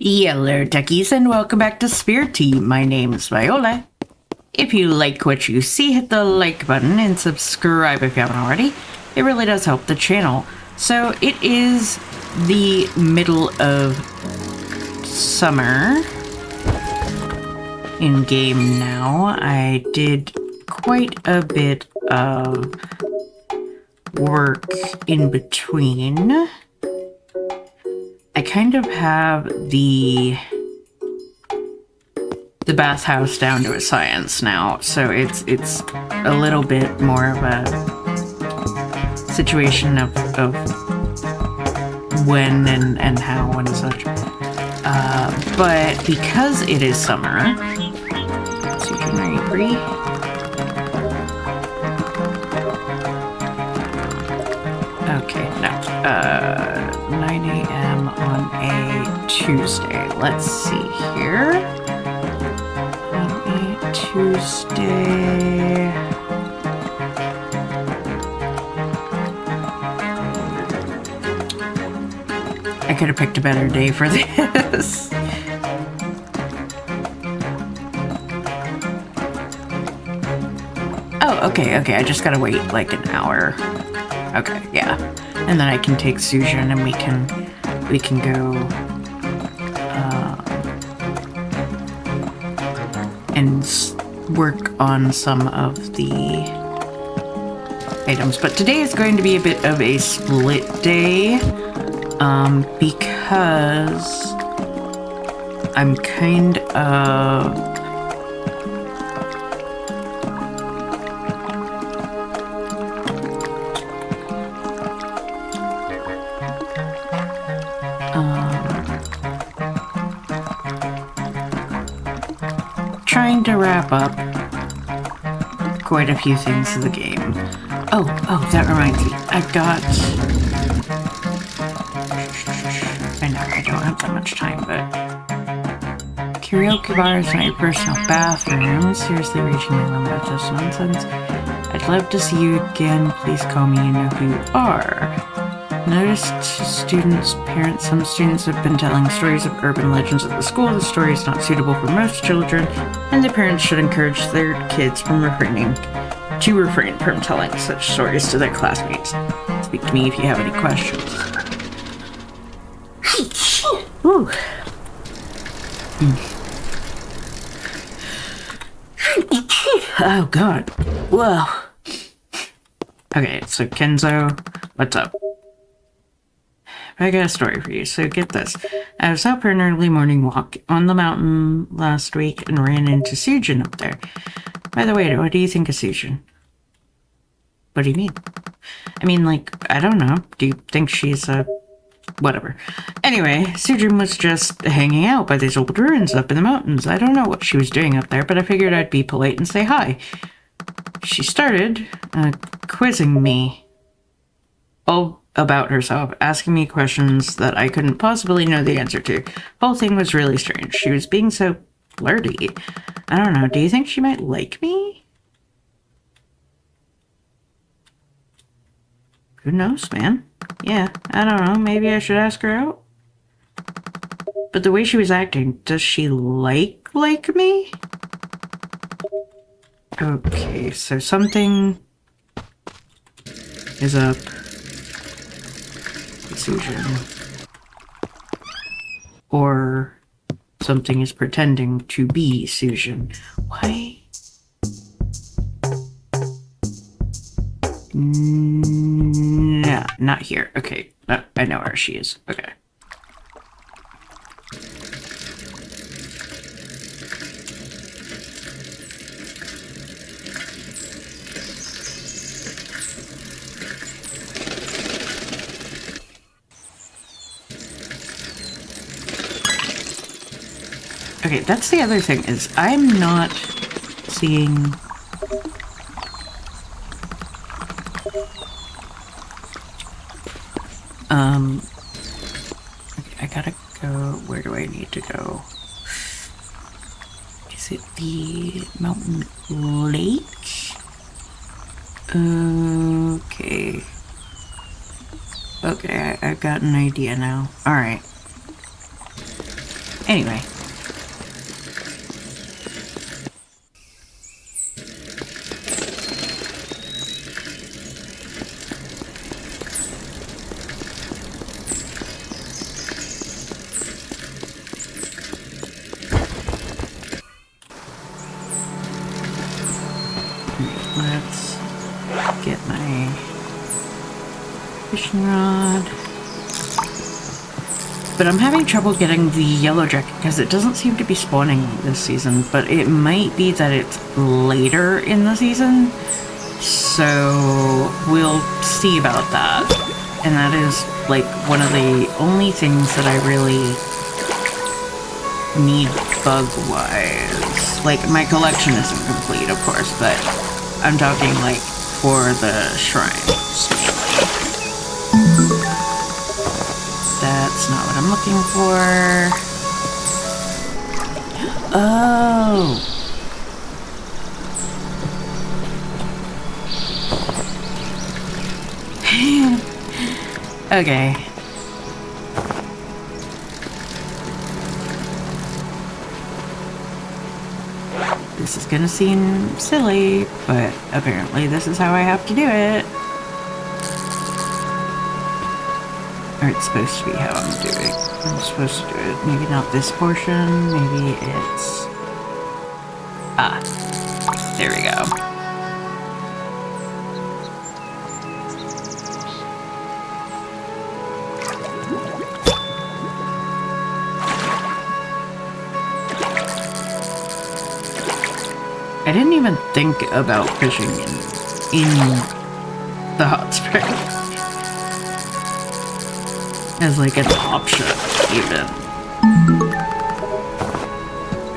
Hello, techies, and welcome back to Spirittea. My name is Viola. If you like what you see, hit the like button and subscribe if you haven't already. It really does help the channel. So it is the middle of summer in game now. I did quite a bit of work in between. I kind of have the bathhouse down to a science now, so it's a little bit more of a situation of when and how and such. But because it is summer, Susan, are you free? Okay, no. 9 a.m. on a Tuesday. Let's see here. On a Tuesday. I could have picked a better day for this. Oh, okay. I just gotta wait like an hour. Okay, yeah. And then I can take Susan and we can go and work on some of the items. But today is going to be a bit of a split day because I'm kind of trying to wrap up quite a few things in the game. Oh, that reminds me. I know I don't have that much time, but karaoke bar is not your personal bathroom. Seriously reaching my limit with this nonsense. I'd love to see you again. Please call me, you know who you are. Noticed students' parents. Some students have been telling stories of urban legends at the school. The story is not suitable for most children, and the parents should encourage their kids from refrain from telling such stories to their classmates. Speak to me if you have any questions. Ooh. Oh God. Whoa. Okay, so Kenzo, what's up? I got a story for you, so get this. I was out for an early morning walk on the mountain last week and ran into Susan up there. By the way, what do you think of Susan? What do you mean? I mean, like, I don't know. Do you think she's a... whatever. Anyway, Susan was just hanging out by these old ruins up in the mountains. I don't know what she was doing up there, but I figured I'd be polite and say hi. She started quizzing me all about herself, asking me questions that I couldn't possibly know the answer to. The whole thing was really strange. She was being so flirty. I don't know. Do you think she might like me? Who knows, man? Yeah, I don't know. Maybe I should ask her out. But the way she was acting, does she like me? Okay, so something is up. Susan. Or something is pretending to be Susan. Why? No, not here. Okay, I know where she is. Okay. Okay, that's the other thing, is I'm not seeing... Okay, I gotta go... Where do I need to go? Is it the mountain lake? Okay. Okay, I've got an idea now. Alright. Anyway. Let's get my fishing rod. But I'm having trouble getting the yellow jacket because it doesn't seem to be spawning this season, but it might be that it's later in the season. So we'll see about that. And that is like one of the only things that I really need bug-wise. Like, my collection isn't complete, of course, but I'm talking like for the shrines mainly. That's not what I'm looking for. Oh. Okay. This is gonna seem silly, but apparently this is how I have to do it. Or it's supposed to be how I'm supposed to do it. Maybe not this portion, maybe it's... Ah, there we go. I didn't even think about fishing in the hot spring as like an option, even.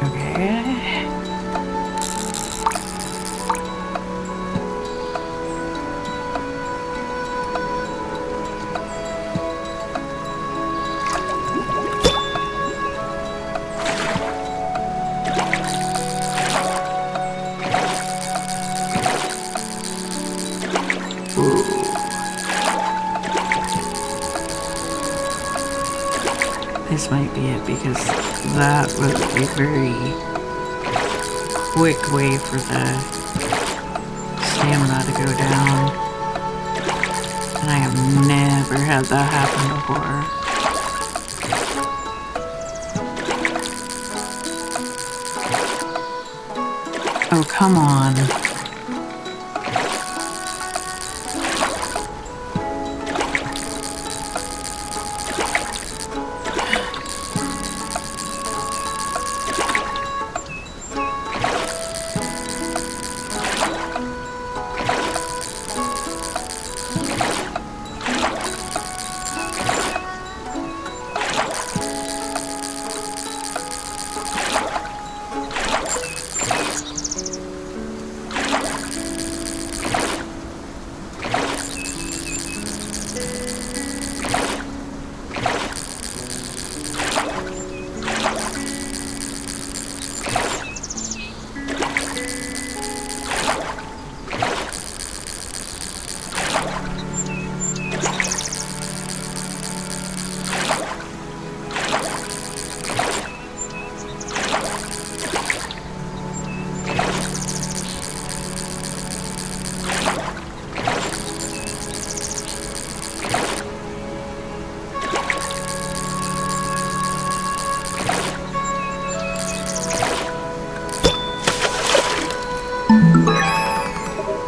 Okay. This might be it, because that was a very quick way for the stamina to go down. And I have never had that happen before. Oh, come on.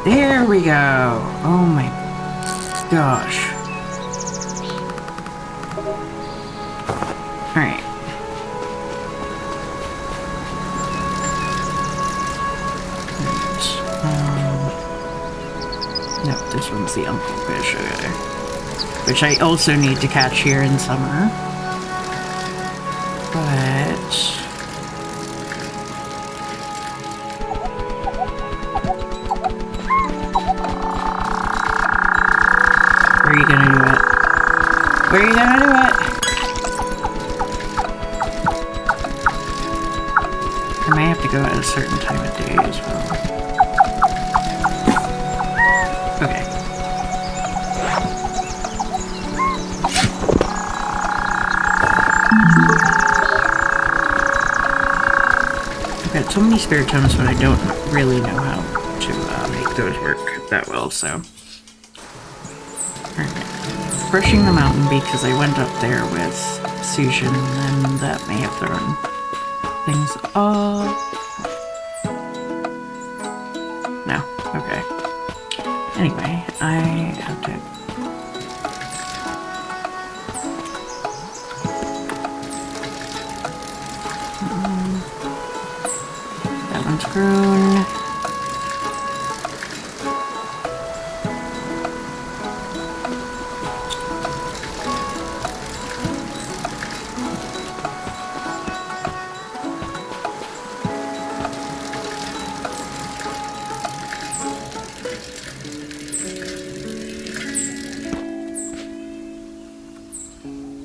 There we go. Oh my gosh. Alright. Nope, this one's the Uncle Fish, okay. Which I also need to catch here in summer. But... where are you gonna do it? Where are you gonna do it? I might have to go at a certain time of day as well. Okay. spirit totems, but I don't really know how to make those work that well, so. Alright. Brushing the mountain because I went up there with Susan, and that may have thrown things off. No, okay. Anyway, I have to... That one's grown.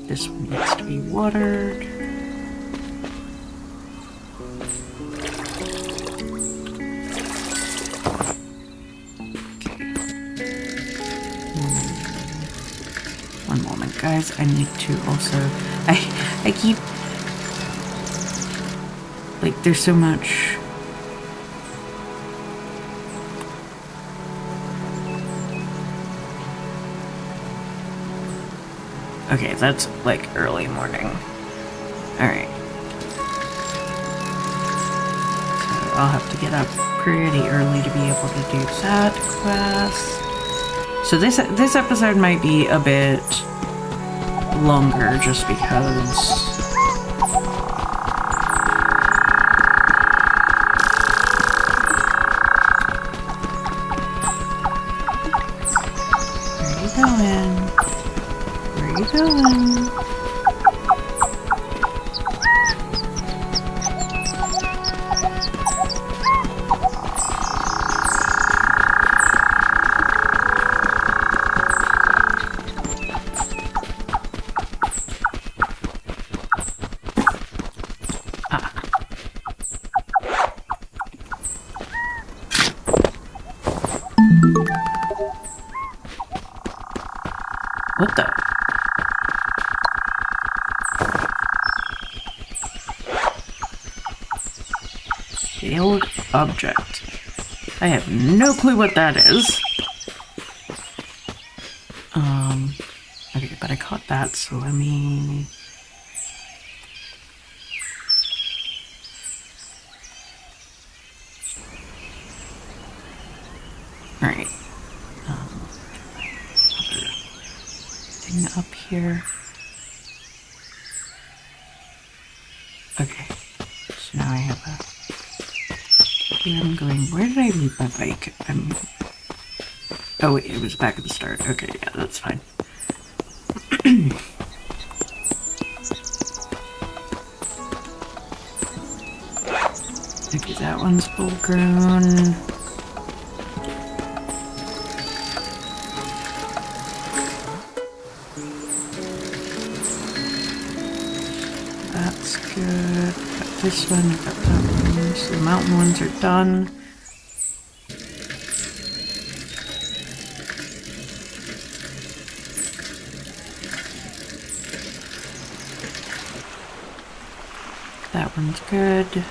This one needs to be watered. Okay. One moment, guys. I need to also... I keep... Like, there's so much... Okay, that's like early morning. Alright. So I'll have to get up pretty early to be able to do that quest. So this episode might be a bit longer just because... Where are you going? Where are you going? What the? Failed object. I have no clue what that is. Okay, but I caught that, so let me... Alright. Other thing up here. Okay. So now I have a... Here I'm going... Where did I leave my bike? Oh wait, it was back at the start. Okay, yeah, that's fine. Okay, that one's full grown. That's good. Got this one, I got that one. So the mountain ones are done. That one's good.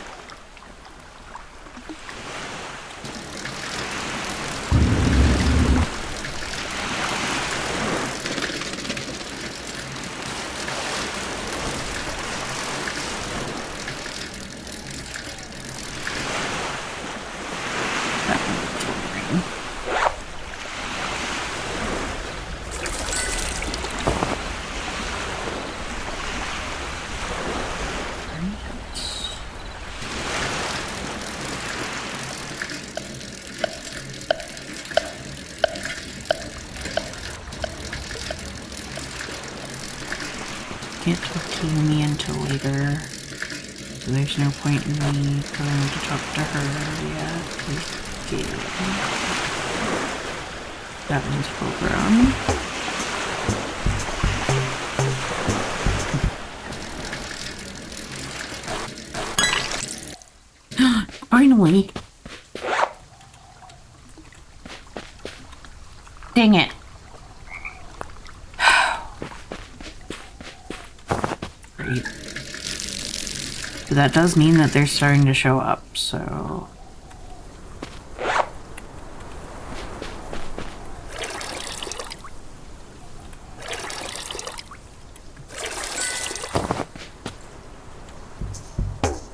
Can't talk to me until later, so there's no point in me going to talk to her yet. That one's full grown. Finally! Dang it! So that does mean that they're starting to show up, so...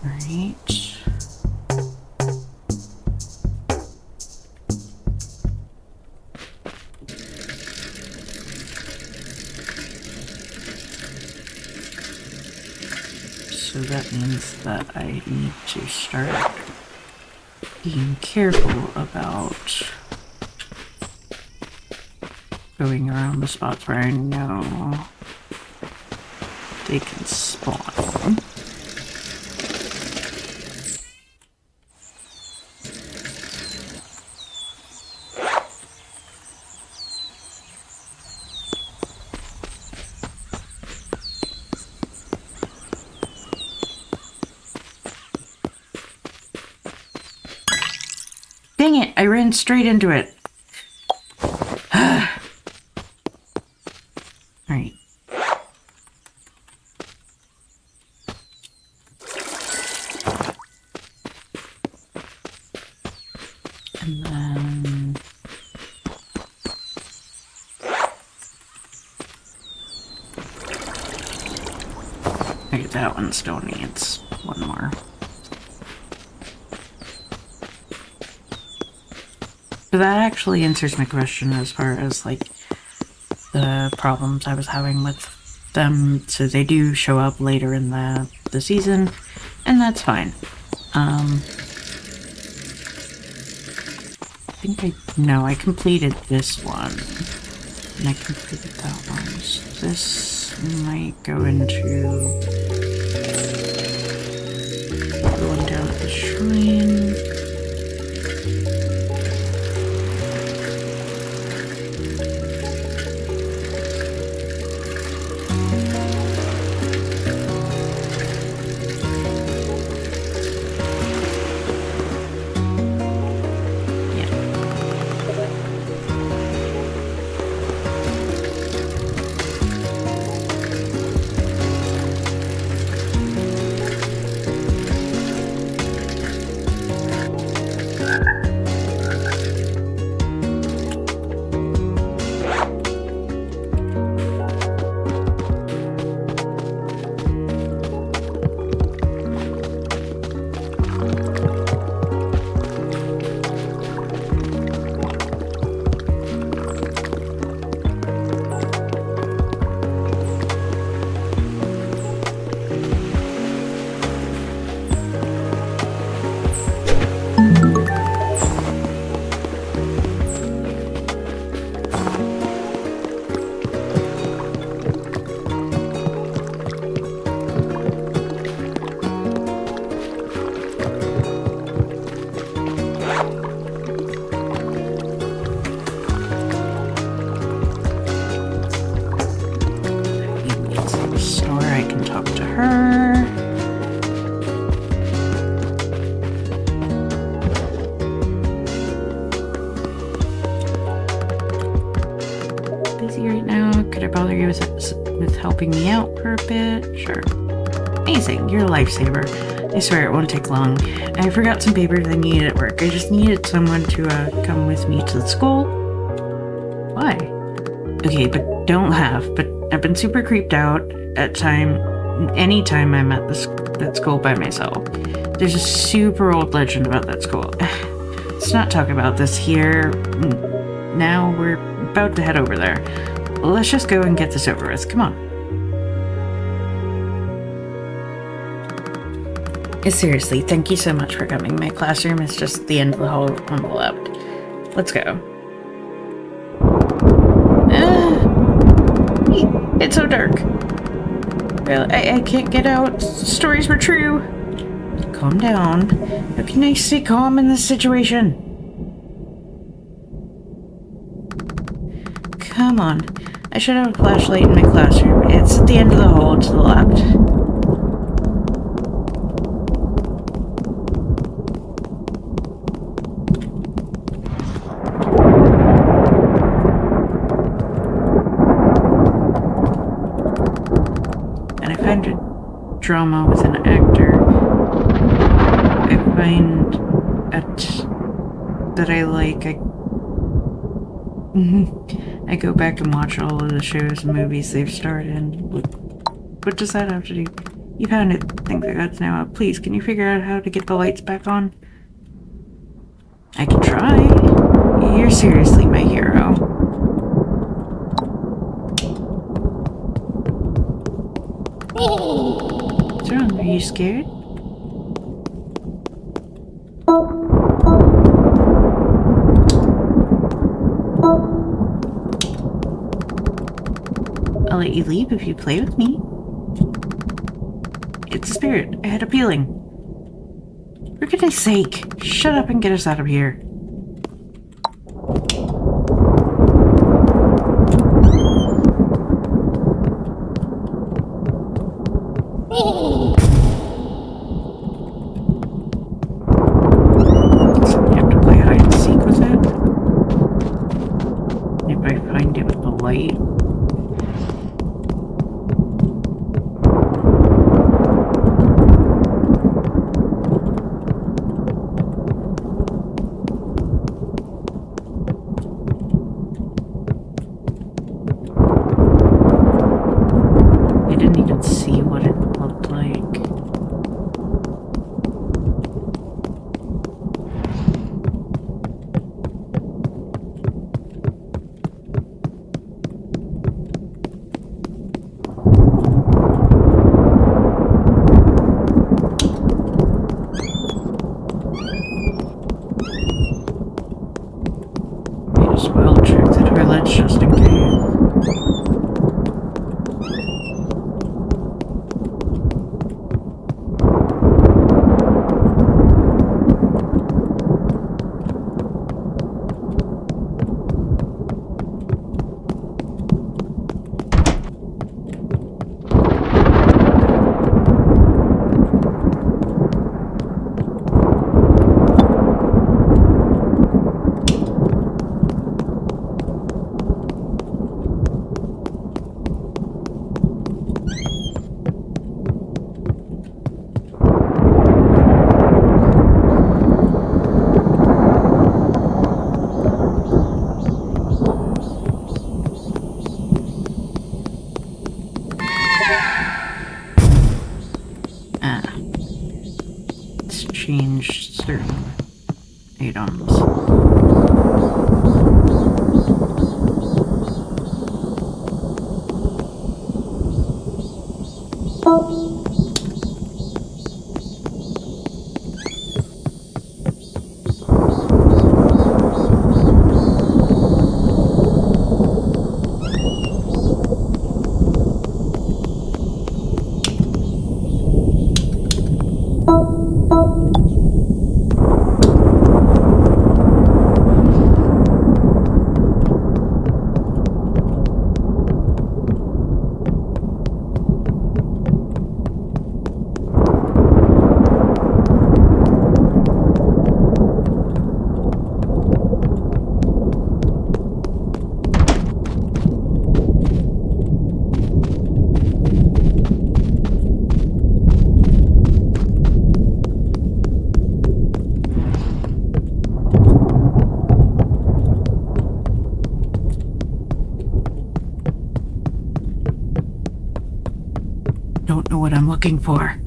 Right. So that means that I need to start being careful about going around the spots where I know they can spawn. Dang it, I ran straight into it. Alright. And then... okay, that one still needs one more. So that actually answers my question as far as, like, the problems I was having with them. So they do show up later in the season, and that's fine. I think I completed this one. And I completed that one. So this might go into the one down at the shrine. Busy right now. Could I bother you with helping me out for a bit? Sure. Amazing, you're a lifesaver. I swear it won't take long. I forgot some papers I needed at work. I just needed someone to come with me to the school. Why? Okay, but I've been super creeped out anytime I'm at that school by myself. There's a super old legend about that school. Let's not talk about this here. Now we're about to head over there. Let's just go and get this over with. Come on. Seriously, thank you so much for coming. My classroom is just at the end of the hall on the left. Let's go. It's so dark. I can't get out. Stories were true. Calm down. How can I stay calm in this situation? Come on. I should have a flashlight in my classroom. It's at the end of the hall to the left. And I find drama with an actor find that I like, I go back and watch all of the shows and movies they've starred in. What does that have to do? You found it. Think the God's now out. Please, can you figure out how to get the lights back on? I can try. You're seriously my hero. What's wrong? Are you scared? I'll let you leave if you play with me. It's a spirit. I had a feeling. For goodness sake, shut up and get us out of here. So we have to play hide and seek with it? If I find it with the light. See what it looked like. Might as well check the toilets just in case. Change certain items. Don't know what I'm looking for.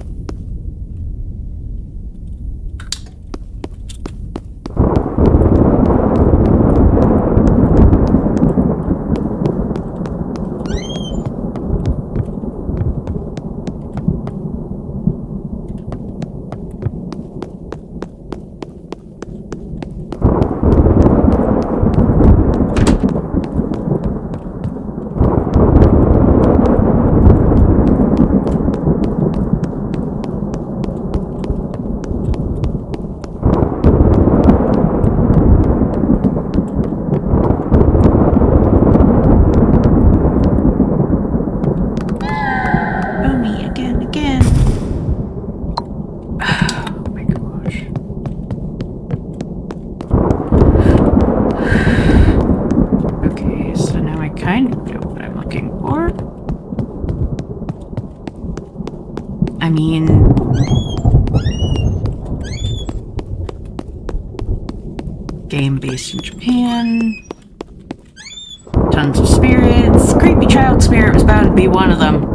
kind of know what I'm looking for. I mean... Game based in Japan. Tons of spirits. Creepy child spirit was bound to be one of them.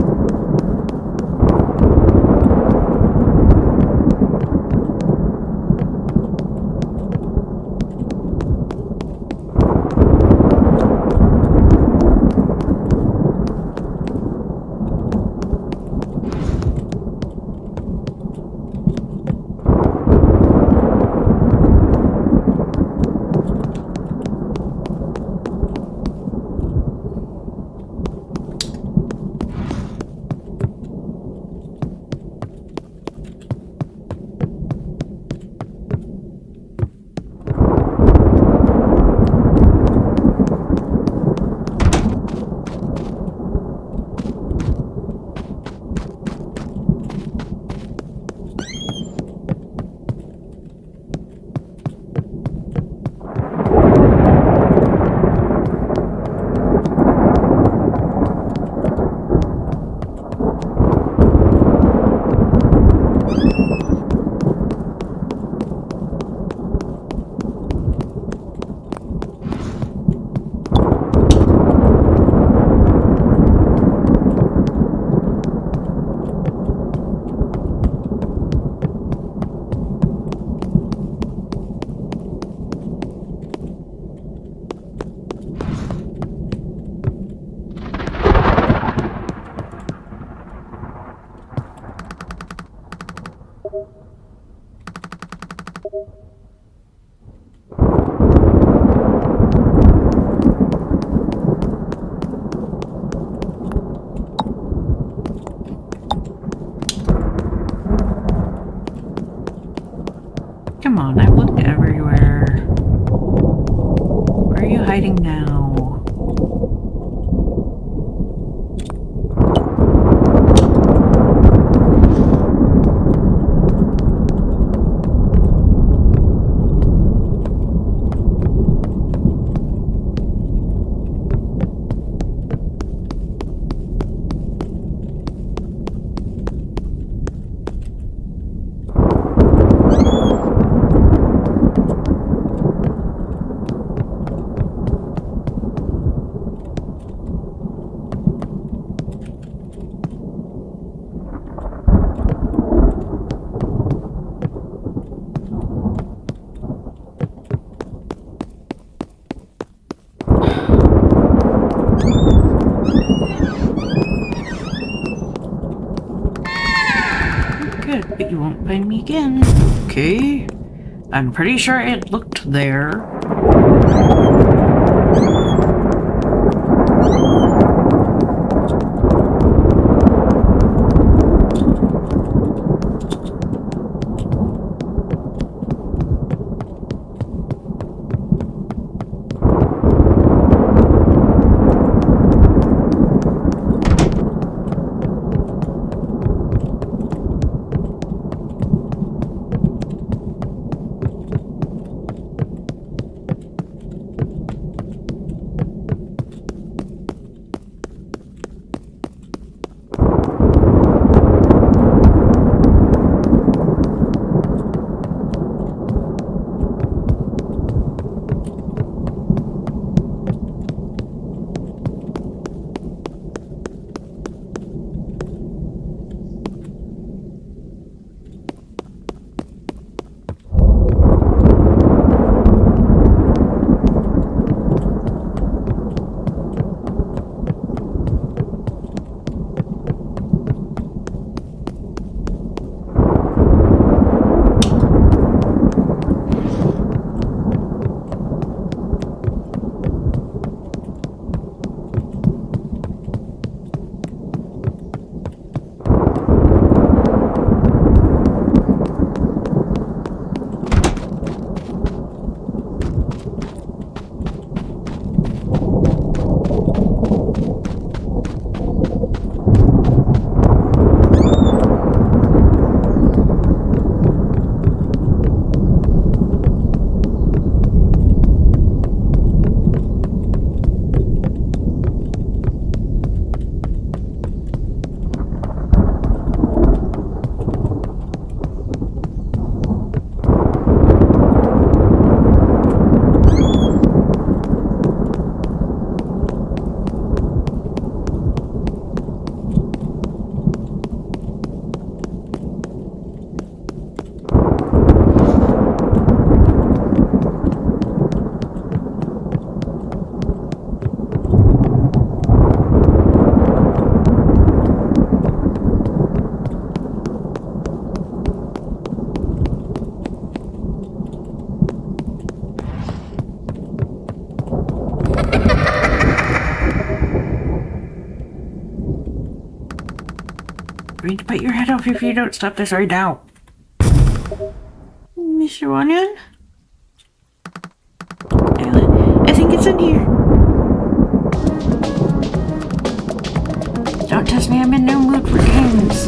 Come on, I've looked everywhere. Where are you hiding now? Good, but you won't find me again. Okay. I'm pretty sure it looked there. going to bite your head off if you don't stop this right now. Mr. Wanyan? I think it's in here. Don't test me, I'm in no mood for games.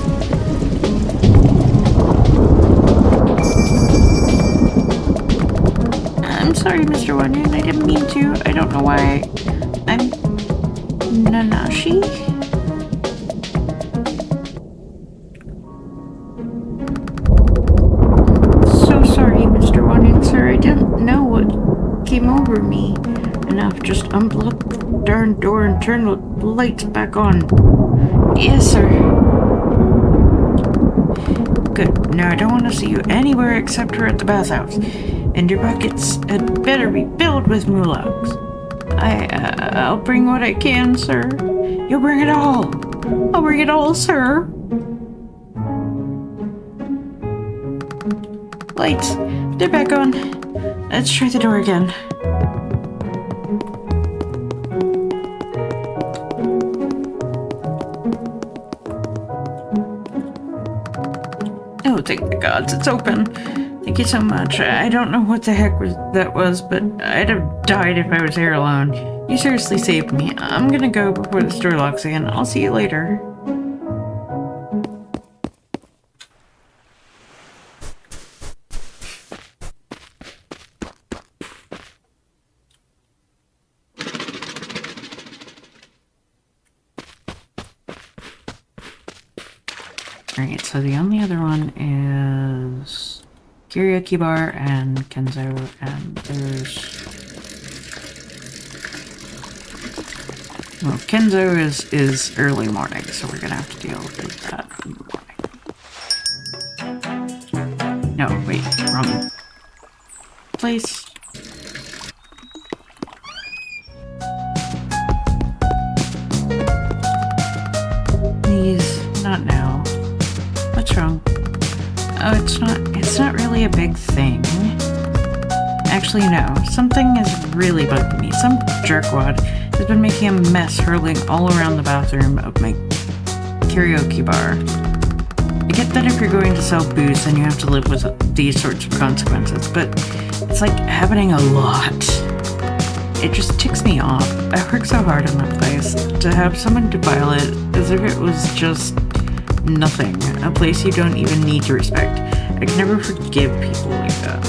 I'm sorry, Mr. Wanyan, I didn't mean to. I don't know why. I'm Nanashi? So sorry, Mr. Wanyan, sir. I didn't know what came over me. Enough, just unblock the darn door and turn the lights back on. Yes, sir. Good. Now I don't want to see you anywhere except for at the bathhouse. And your buckets had better be filled with moulags. I'll bring what I can, sir. You'll bring it all. I'll bring it all, sir. Lights. They're back on. Let's try the door again. Oh, thank the gods, it's open. Thank you so much. I don't know what the heck that was, but I'd have died if I was here alone. You seriously saved me. I'm gonna go before the store locks again. I'll see you later. Alright, so the only other one is karaoke bar and Kenzo, and there's... Well, Kenzo is early morning, so we're gonna have to deal with that in the morning. No, wait, wrong place. Please, not now. What's wrong? Oh, it's not really a big thing. Actually, no. Something is really bugging me. Some jerkwad has been making a mess hurling all around the bathroom of my karaoke bar. I get that if you're going to sell booze, then you have to live with these sorts of consequences, but it's like happening a lot. It just ticks me off. I worked so hard on that place. To have someone defile it as if it was just nothing. A place you don't even need to respect. I can never forgive people like that.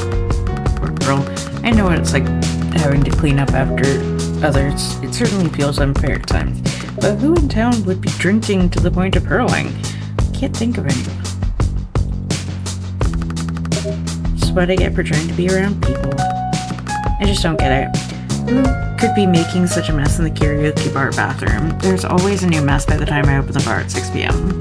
Poor girl. I know what it's like having to clean up after others. It certainly feels unfair at times. But who in town would be drinking to the point of hurling? I can't think of anyone. This is what I get for trying to be around people. I just don't get it. Who could be making such a mess in the karaoke bar bathroom? There's always a new mess by the time I open the bar at 6 p.m.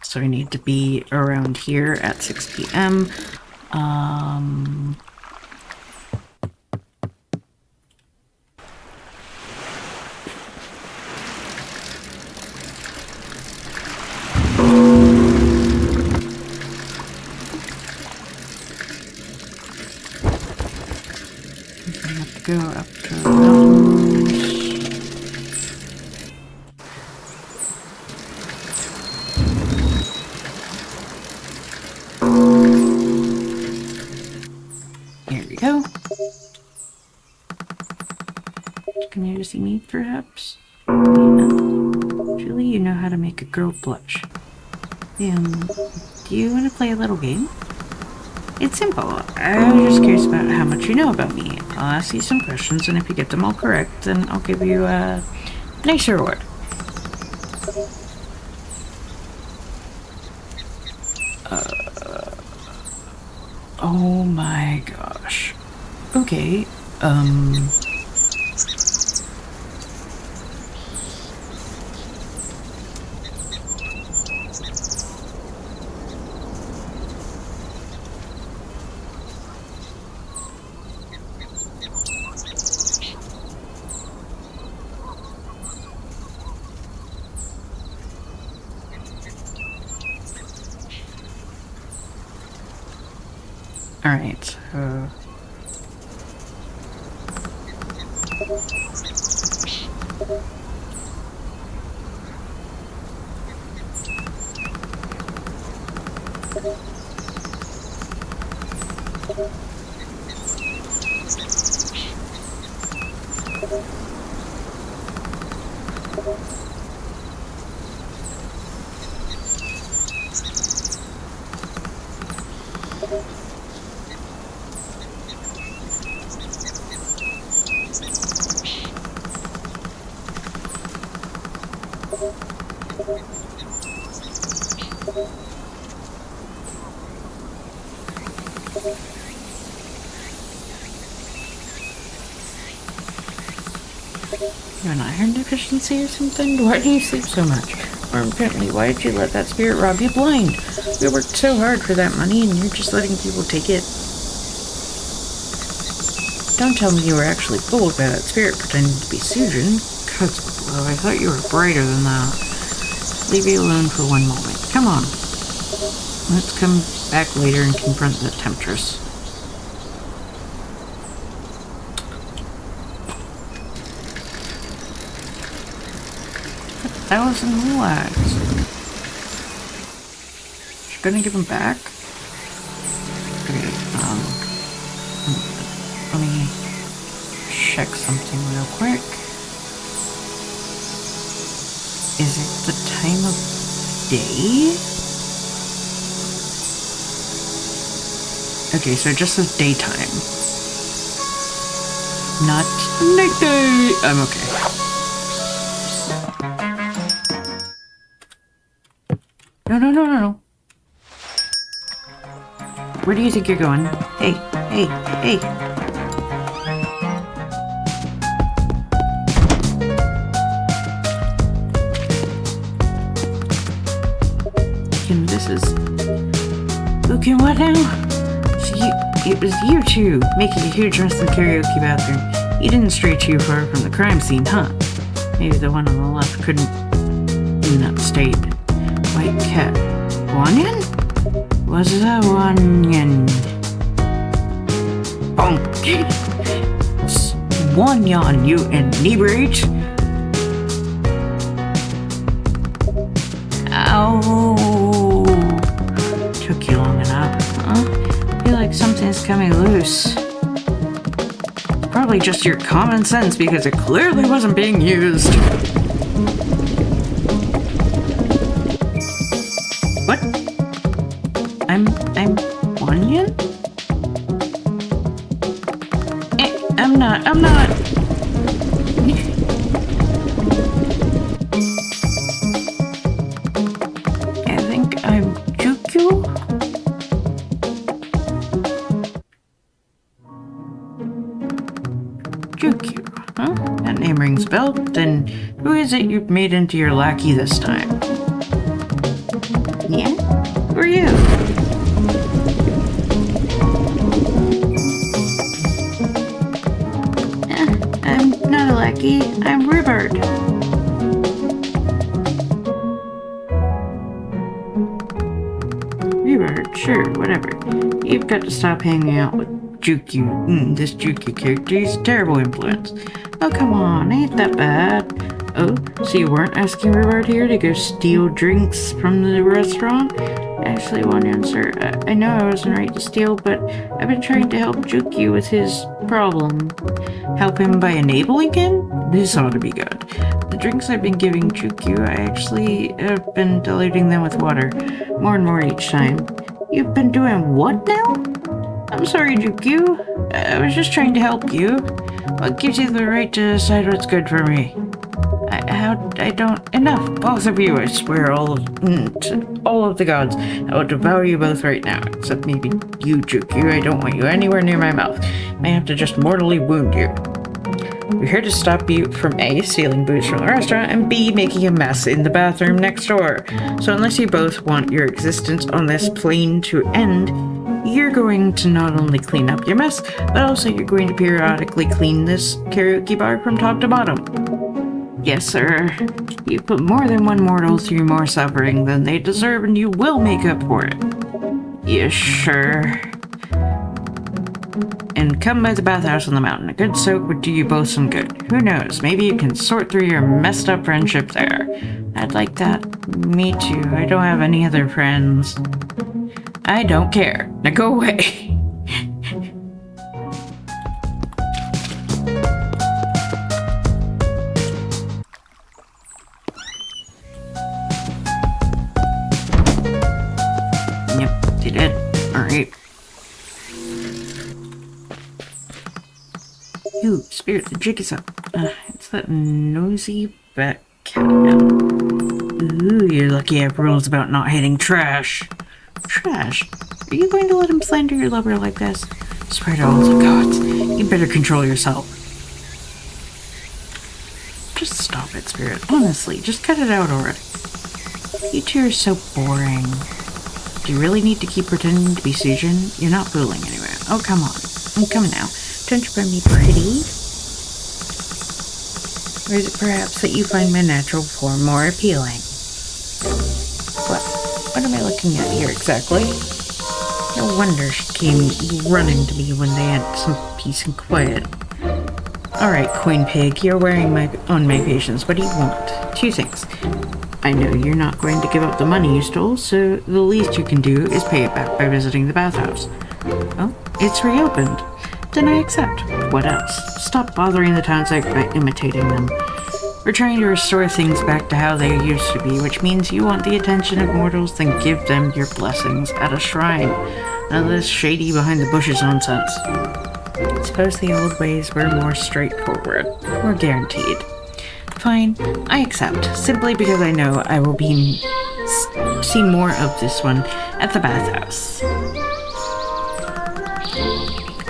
So I need to be around here at 6 p.m. I'm gonna have to go up to the mountains. Go. Can you see me, perhaps? Yeah. Surely you know how to make a girl blush. Do you want to play a little game? It's simple. I'm just curious about how much you know about me. I'll ask you some questions, and if you get them all correct, then I'll give you a nice reward. Oh my gosh. Okay, Alright, so... You have an iron deficiency or something? Why do you sleep so much? More importantly, why did you let that spirit rob you blind? We worked so hard for that money and you're just letting people take it. Don't tell me you were actually fooled by that spirit pretending to be Susan. Well, I thought you were brighter than that. Leave you alone for one moment. Come on. Let's come back later and confront the temptress. Allison, relax. She's gonna give him back? Okay, let me check something real quick. Is it the time of day? Okay, so it just says daytime. Not nighttime! I'm okay. No. Where do you think you're going? Hey. And this is... Okay, what now? So it was you two making a huge mess in the karaoke bathroom. You didn't stray too far from the crime scene, huh? Maybe the one on the left couldn't in that state. White cat. Wanyan? Was that Wanyan? Bonk. Wanyan, you inebriate? Ow. Took you long enough, huh? Feel like something's coming loose. Probably just your common sense because it clearly wasn't being used. What? I'm Wanyan? I'm not. I think I'm Jukyu? Jukyu, huh? That name rings a bell. Then who is it you've made into your lackey this time? Yeah? Who are you? I'm not a lackey. I'm Rhubarb. Rhubarb, sure, whatever. You've got to stop hanging out with Jukyu. This Jukyu character is a terrible influence. Oh, come on, ain't that bad. Oh, so you weren't asking Rhubarb here to go steal drinks from the restaurant? Actually, one answer. I know I wasn't right to steal, but I've been trying to help Jukyu with his problem. Help him by enabling him? This ought to be good. The drinks I've been giving Jukyu, I actually have been diluting them with water. More and more each time. You've been doing what now? I'm sorry, Jukyu. I was just trying to help you. What gives you the right to decide what's good for me? I don't... Enough, both of you, I swear, all of the gods. I will devour you both right now, except maybe you, Jukyu. I don't want you anywhere near my mouth. I have to just mortally wound you. We're here to stop you from A, stealing booze from the restaurant, and B, making a mess in the bathroom next door. So unless you both want your existence on this plane to end, you're going to not only clean up your mess, but also you're going to periodically clean this karaoke bar from top to bottom. Yes, sir. You put more than one mortal through more suffering than they deserve, and you will make up for it. You sure? And come by the bathhouse on the mountain. A good soak would do you both some good. Who knows? Maybe you can sort through your messed up friendship there. I'd like that. Me too. I don't have any other friends. I don't care. Now go away. Yep, they did. Alright. Ooh, Spirit, the jig is up. It's that nosy bat cat again. Ooh, you're lucky I have rules about not hating trash. Trash? Are you going to let him slander your lover like this? Swear to all the gods, you better control yourself. Just stop it, Spirit. Honestly, just cut it out already. You two are so boring. Do you really need to keep pretending to be Sujin? You're not fooling anywhere. Oh, come on. Come now. Don't you find me pretty? Or is it perhaps that you find my natural form more appealing? What am I looking at here exactly? No wonder she came running to me when they had some peace and quiet. Alright, Queen Pig, you're wearing on my patience. What do you want? Two things. I know you're not going to give up the money you stole, so the least you can do is pay it back by visiting the bathhouse. Oh, it's reopened. Then I accept. What else? Stop bothering the townsfolk by imitating them. We're trying to restore things back to how they used to be, which means you want the attention of mortals, then give them your blessings at a shrine. None of this shady behind the bushes nonsense. I suppose the old ways were more straightforward. More guaranteed. Fine, I accept, simply because I know I will see more of this one at the bathhouse.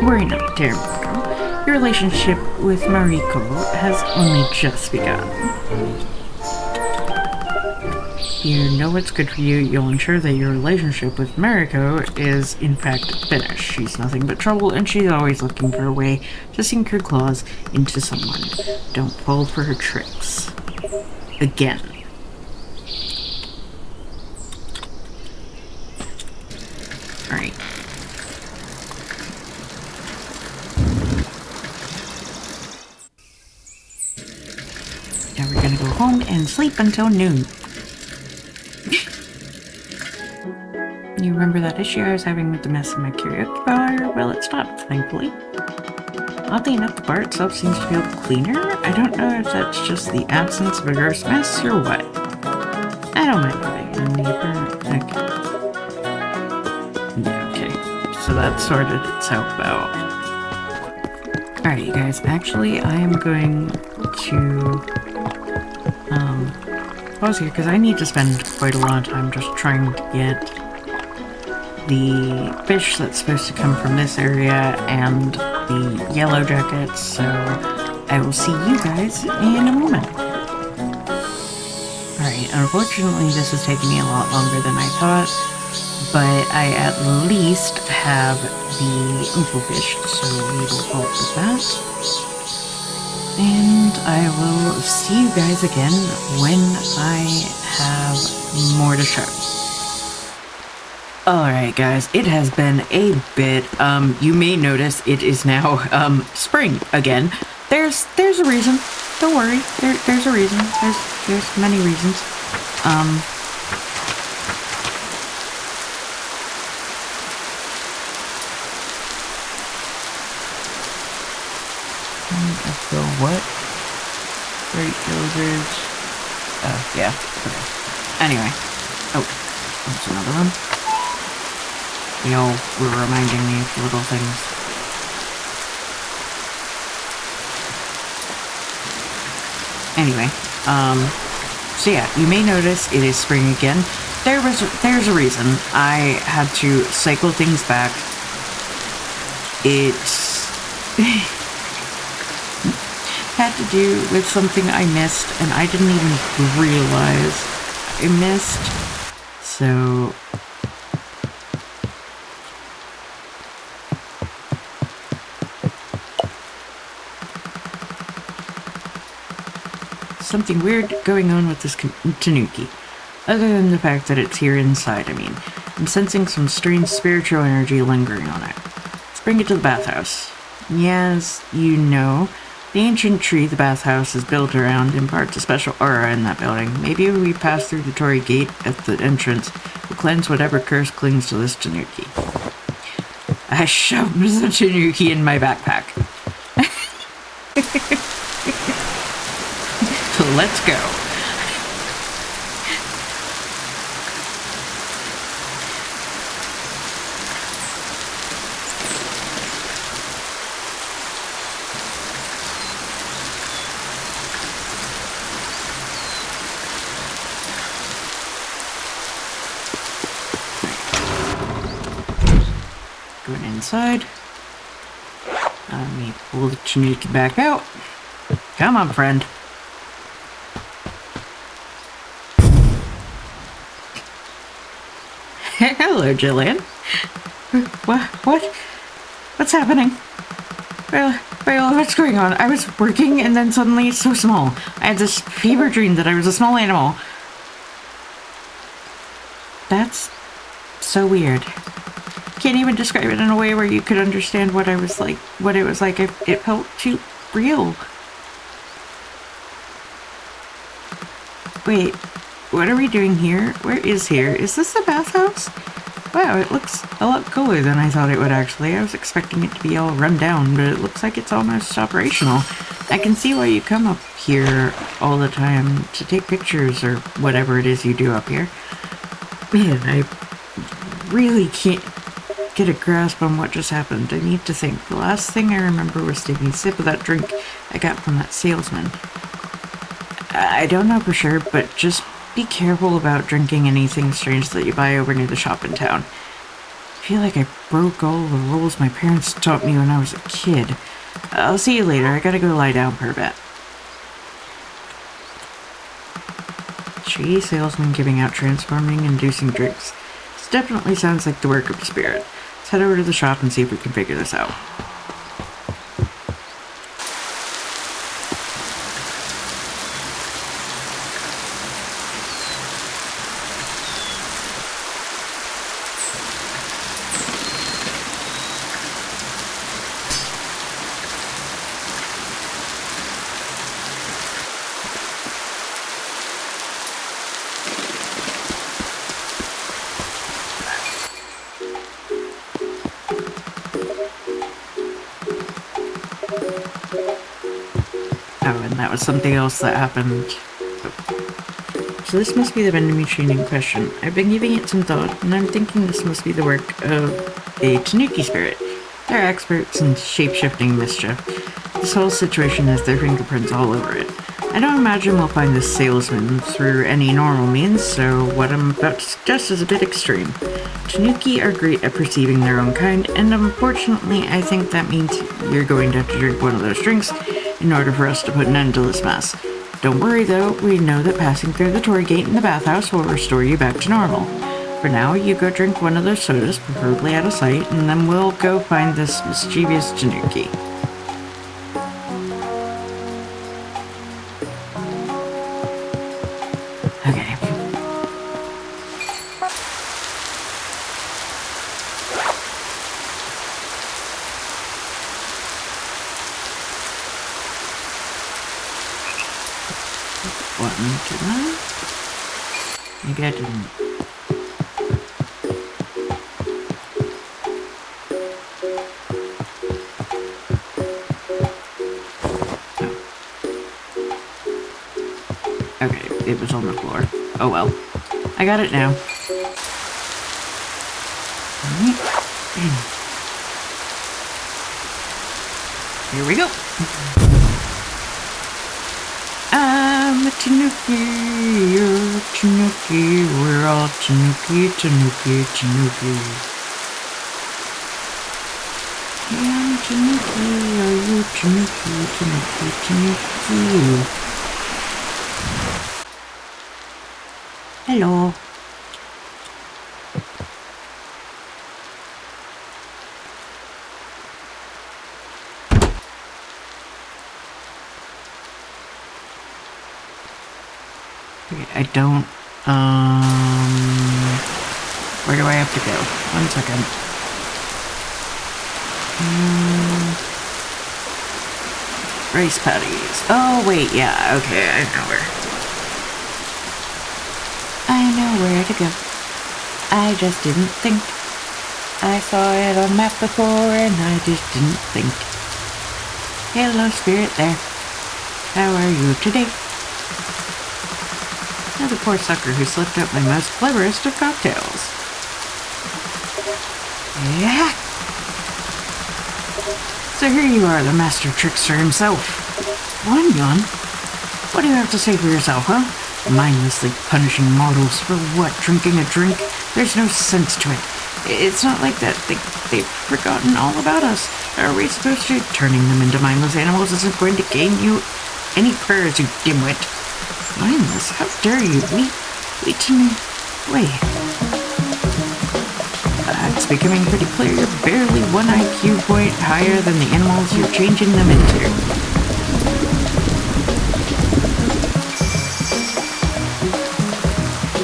Worry not, dear mortal. Your relationship with Mariko has only just begun. You know what's good for you. You'll ensure that your relationship with Mariko is, in fact, finished. She's nothing but trouble, and she's always looking for a way to sink her claws into someone. Don't fall for her tricks. Again. Alright. Now we're gonna go home and sleep until noon. You remember that issue I was having with the mess in my karaoke bar? Well, it stopped, thankfully. Oddly enough, the bar itself seems to feel cleaner. I don't know if that's just the absence of a gross mess or what. I don't mind putting in the apartment. Yeah, okay. So that sorted itself out. Alright, you guys. Actually, I am going to pause here because I need to spend quite a lot of time just trying to get the fish that's supposed to come from this area and the yellow jackets, so I will see you guys in a moment. Alright, unfortunately this is taking me a lot longer than I thought, but I at least have the info fish, so we will halt with that. And I will see you guys again when I have more to show. Alright guys, it has been a bit. You may notice it is now, spring again. There's a reason. Don't worry. There's a reason. There's many reasons. So what? Great lizards. Oh, yeah. Okay. Anyway. Oh, there's another one. You know, were reminding me of little things. Anyway, so yeah, you may notice it is spring again. There's a reason. I had to cycle things back. It's had to do with something I missed, and I didn't even realize I missed. So something weird going on with this Tanuki. Other than the fact that it's here inside, I mean. I'm sensing some strange spiritual energy lingering on it. It's bring it to the bathhouse. Yes, you know, the ancient tree the bathhouse is built around imparts a special aura in that building. Maybe if we pass through the torii gate at the entrance, we'll cleanse whatever curse clings to this tanuki. I shoved the tanuki in my backpack. Let's go. Going inside. Let me pull the tanuki back out. Come on, friend. Hello, Jillian. What? What's happening? Viola, what's going on? I was working and then suddenly it's so small. I had this fever dream that I was a small animal. That's so weird. Can't even describe it in a way where you could understand what I was like, what it was like. It felt too real. Wait, what are we doing here? Where is here? Is this the bathhouse? Wow, it looks a lot cooler than I thought it would actually. I was expecting it to be all run down, but it looks like it's almost operational. I can see why you come up here all the time to take pictures or whatever it is you do up here. Man, I really can't get a grasp on what just happened. I need to think. The last thing I remember was taking a sip of that drink I got from that salesman. I don't know for sure, but just be careful about drinking anything strange that you buy over near the shop in town. I feel like I broke all the rules my parents taught me when I was a kid. I'll see you later. I gotta go lie down for a bit. Tree salesman giving out transforming, inducing drinks. This definitely sounds like the work of the spirit. Let's head over to the shop and see if we can figure this out. Oh, and that was something else that happened. So this must be the vending machine in question. I've been giving it some thought, and I'm thinking this must be the work of a tanuki spirit. They're experts in shape-shifting mischief. This whole situation has their fingerprints all over it. I don't imagine we'll find this salesman through any normal means, so what I'm about to suggest is a bit extreme. Tanuki are great at perceiving their own kind, and unfortunately I think that means you're going to have to drink one of those drinks in order for us to put an end to this mess. Don't worry though, we know that passing through the torii gate in the bathhouse will restore you back to normal. For now, you go drink one of those sodas, preferably out of sight, and then we'll go find this mischievous tanuki. Okay. One, two, nine. Maybe I didn't. Okay, it was on the floor. Oh well. I got it now. Here we go. I'm a tanuki, you're a tanuki, we're all tanuki, tanuki, tanuki. Yeah, I'm a tanuki, are you tanuki, tanuki, tanuki? Hello. Okay, I don't, where do I have to go? 1 second. Rice patties. Oh, wait, yeah, okay, I know where. I know where to go. I just didn't think. I saw it on map before and I just didn't think. Hello, Spirit there. How are you today? Now the poor sucker who slipped up my most cleverest of cocktails. Yeah. So here you are, the master trickster himself. Wanyan? What do you have to say for yourself, huh? Mindlessly punishing mortals for what? Drinking a drink? There's no sense to it. It's not like that. They've forgotten all about us. Are we supposed to? Turning them into mindless animals isn't going to gain you any prayers, you dimwit. Mindless? How dare you? Wait to me. Wait. It's becoming pretty clear you're barely one IQ point higher than the animals you're changing them into.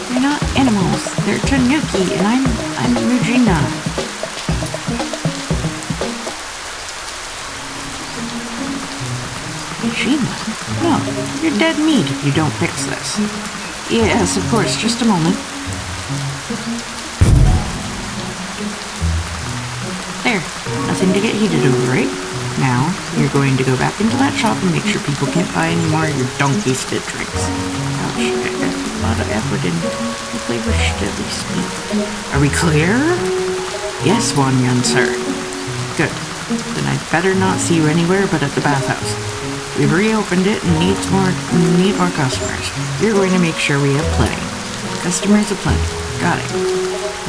They're not animals. They're Tanuki, and I'm Regina. Regina? No, you're dead meat if you don't fix this. Yes, of course. Just a moment. There. Nothing to get heated over, right? Now, you're going to go back into that shop and make sure people can't buy any more of your donkey spit drinks. Ouch, I got a lot of effort in the flavor should at least be. Are we clear? Yes, Wanyan, sir. Good. Then I'd better not see you anywhere but at the bathhouse. We've reopened it and need more customers. You're going to make sure we have plenty. Customers aplenty. Got it.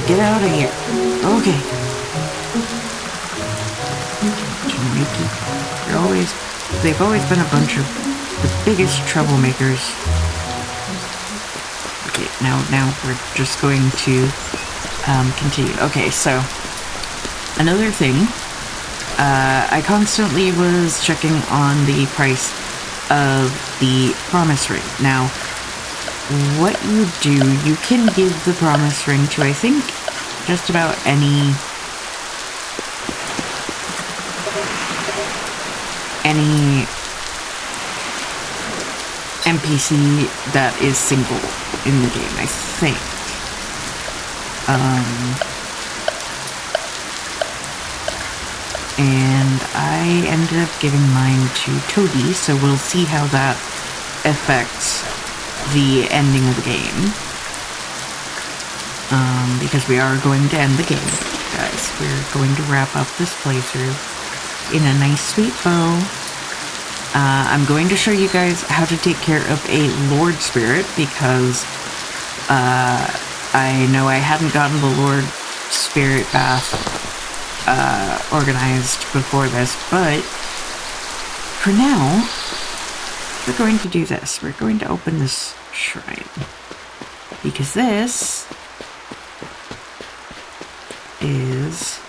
Get out of here. Okay. They've always been a bunch of the biggest troublemakers. Okay, now we're just going to continue. Okay, so another thing, I constantly was checking on the price of the promise ring. Now, what you do, you can give the promise ring to, I think, just about any NPC that is single in the game, I think. And I ended up giving mine to Toby, so we'll see how that affects the ending of the game. Because we are going to end the game, guys. We're going to wrap up this playthrough in a nice sweet bow. I'm going to show you guys how to take care of a Lord Spirit, because I know I hadn't gotten the Lord Spirit bath organized before this, but for now, we're going to do this. We're going to open this shrine, because this is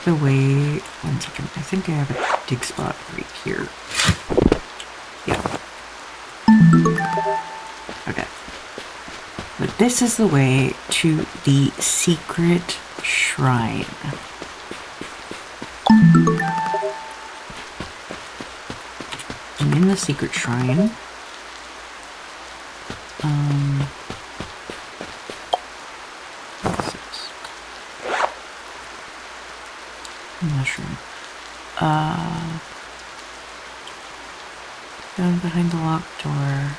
the way. One second, I think I have a dig spot right here. Yeah. Okay. But this is the way to the secret shrine. I'm in the secret shrine. What's this? Mushroom. Down behind the locked door.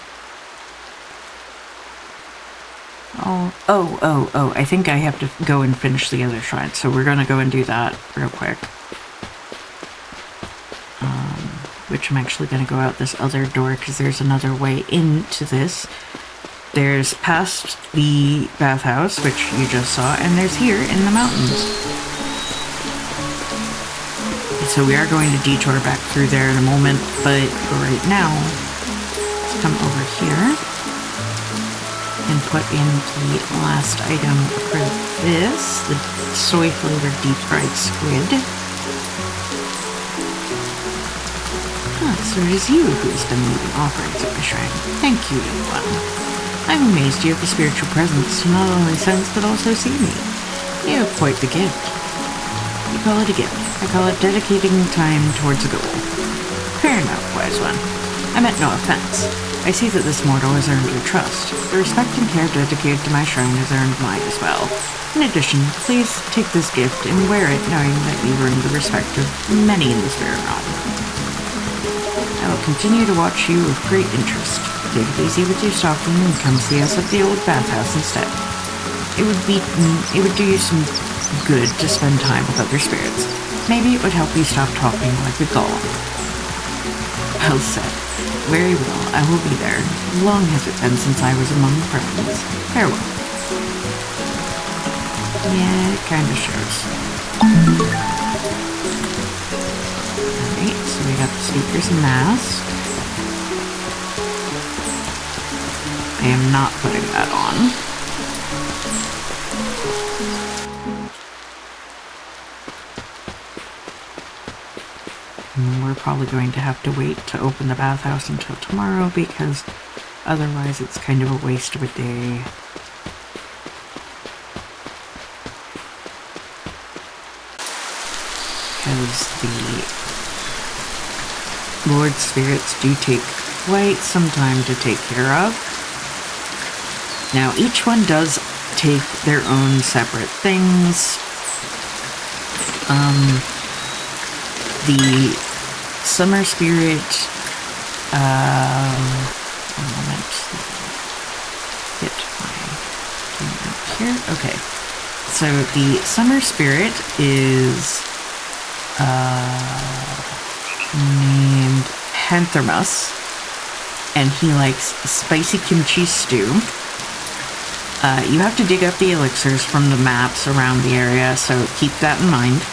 Oh, I think I have to go and finish the other shrine, so we're gonna go and do that real quick. Which I'm actually gonna go out this other door, because there's another way into this. There's past the bathhouse, which you just saw, and there's here in the mountains. So we are going to detour back through there in a moment, but for right now, let's come over here and put in the last item for this, the soy-flavored deep-fried squid. So it is you who's been leaving offerings at my shrine. Thank you, young one. I'm amazed you have the spiritual presence to not only sense but also see me. You have quite the gift. You call it a gift. I call it dedicating time towards a goal. Fair enough, wise one. I meant no offense. I see that this mortal has earned your trust. The respect and care dedicated to my shrine has earned mine as well. In addition, please take this gift and wear it knowing that you've earned the respect of many in the spirit realm. I will continue to watch you with great interest. Take it easy with your stocking and come see us at the old bathhouse instead. It would do you some good to spend time with other spirits. Maybe it would help you stop talking like a golem. Well said. Very well, I will be there. Long has it been since I was among friends. Farewell. Yeah, it kinda shows. Alright, so we got the speakers and mask. I am not putting that on. We're probably going to have to wait to open the bathhouse until tomorrow because otherwise it's kind of a waste of a day. Because the Lord Spirits do take quite some time to take care of. Now each one does take their own separate things. The Summer Spirit, one moment, get my thing up here, okay, so the Summer Spirit is, named Panthermus, and he likes spicy kimchi stew. You have to dig up the elixirs from the maps around the area, so keep that in mind.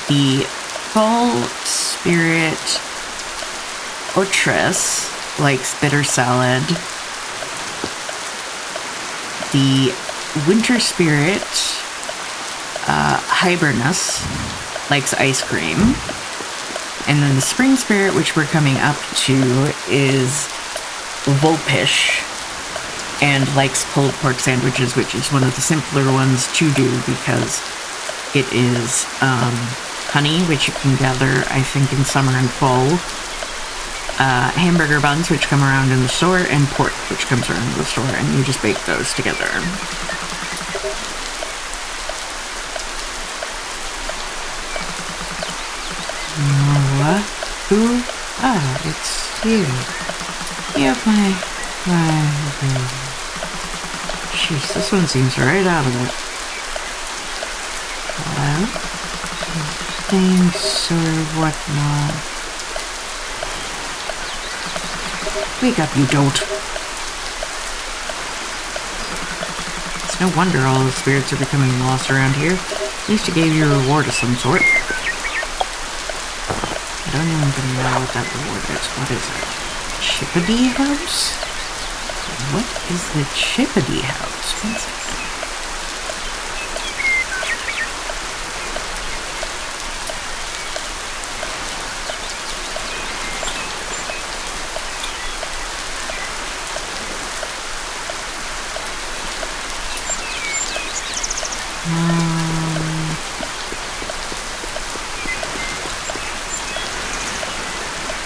The Fall Spirit Otress likes bitter salad. The Winter Spirit Hibernus likes ice cream. And then the Spring Spirit, which we're coming up to, is Volpish and likes pulled pork sandwiches, which is one of the simpler ones to do because it is honey, which you can gather, I think, in summer and fall. Hamburger buns, which come around in the store, and pork, which comes around in the store, and you just bake those together. What? Who? Ah, it's you. Yep, okay. Jeez, this one seems right out of it. Well, things or whatnot. Wake up, you dolt. It's no wonder all the spirits are becoming lost around here. At least I gave you a reward of some sort. I don't even know what that reward is. What is it? Chippity House? What is the Chippity House? One second.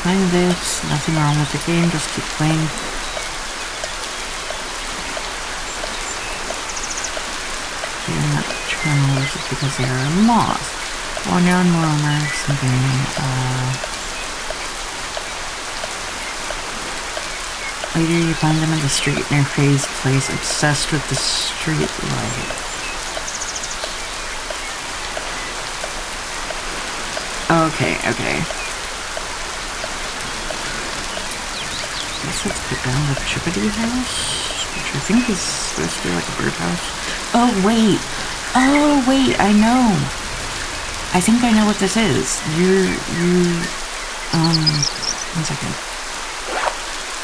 Playing this, nothing wrong with the game, just keep playing. You're not terminals just because they are a moth. Or non-roamer, something, later you find them in the street near Faye's place, obsessed with the street light. Okay. Let's put down the Chippity House, which I think is supposed to be like a birdhouse. Oh wait, I know. I think I know what this is. One second.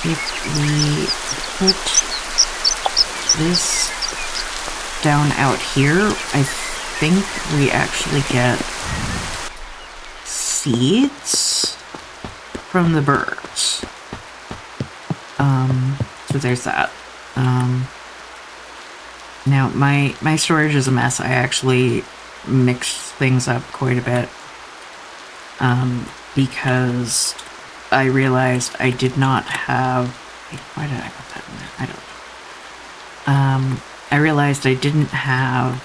If we put this down out here, I think we actually get seeds from the birds. So there's that. Now, my storage is a mess. I actually mixed things up quite a bit. Because I realized I did not have... Wait, why did I put that in there? I don't know. I realized I didn't have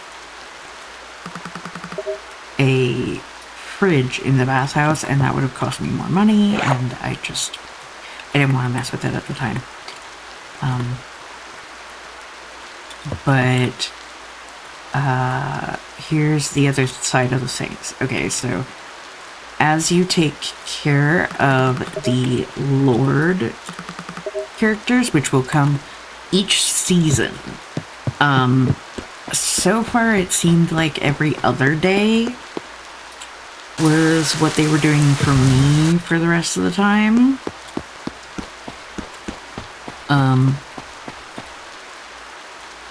a fridge in the bathhouse, and that would have cost me more money, and I didn't want to mess with it at the time. But here's the other side of the things. Okay, so as you take care of the Lord characters, which will come each season, so far it seemed like every other day was what they were doing for me for the rest of the time.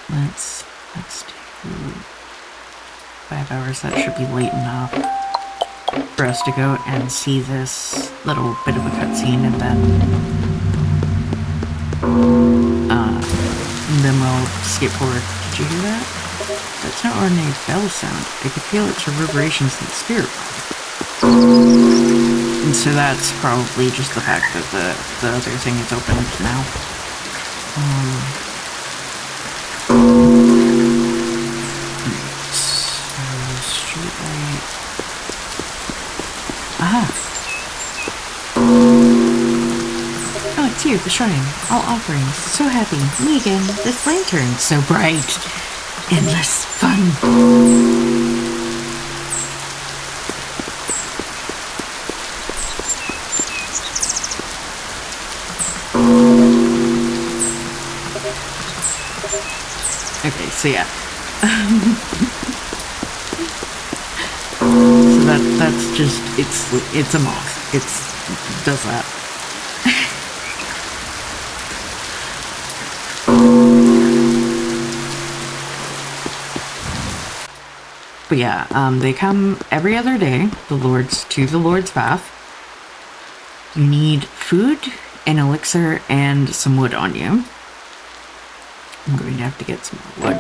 Let's do 5 hours. That should be late enough for us to go and see this little bit of a cutscene, and then we'll skip forward. Did you hear that? That's no ordinary bell sound. I could feel its reverberations in the spirit world. And so that's probably just the fact that the other thing is opened now. Oh, it's you, the shrine. All offerings. So happy. Me again. This lantern. So bright. Endless fun. Okay, so yeah. So that's just, it's a moth. It does that. But yeah, they come every other day, to the Lord's Bath. You need food, an elixir, and some wood on you. I'm going to have to get some more wood.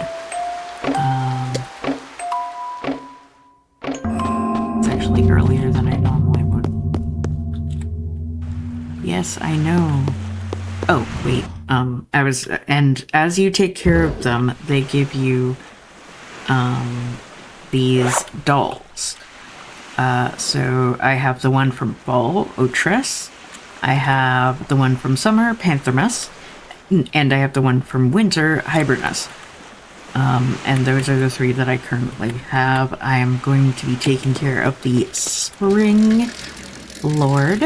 It's actually earlier than I normally would. Yes, I know. Oh, wait. And as you take care of them, they give you, these dolls. So I have the one from Fall, Otress. I have the one from Summer, Panthermus. And I have the one from Winter, Hibernus. And those are the 3 that I currently have. I am going to be taking care of the Spring Lord.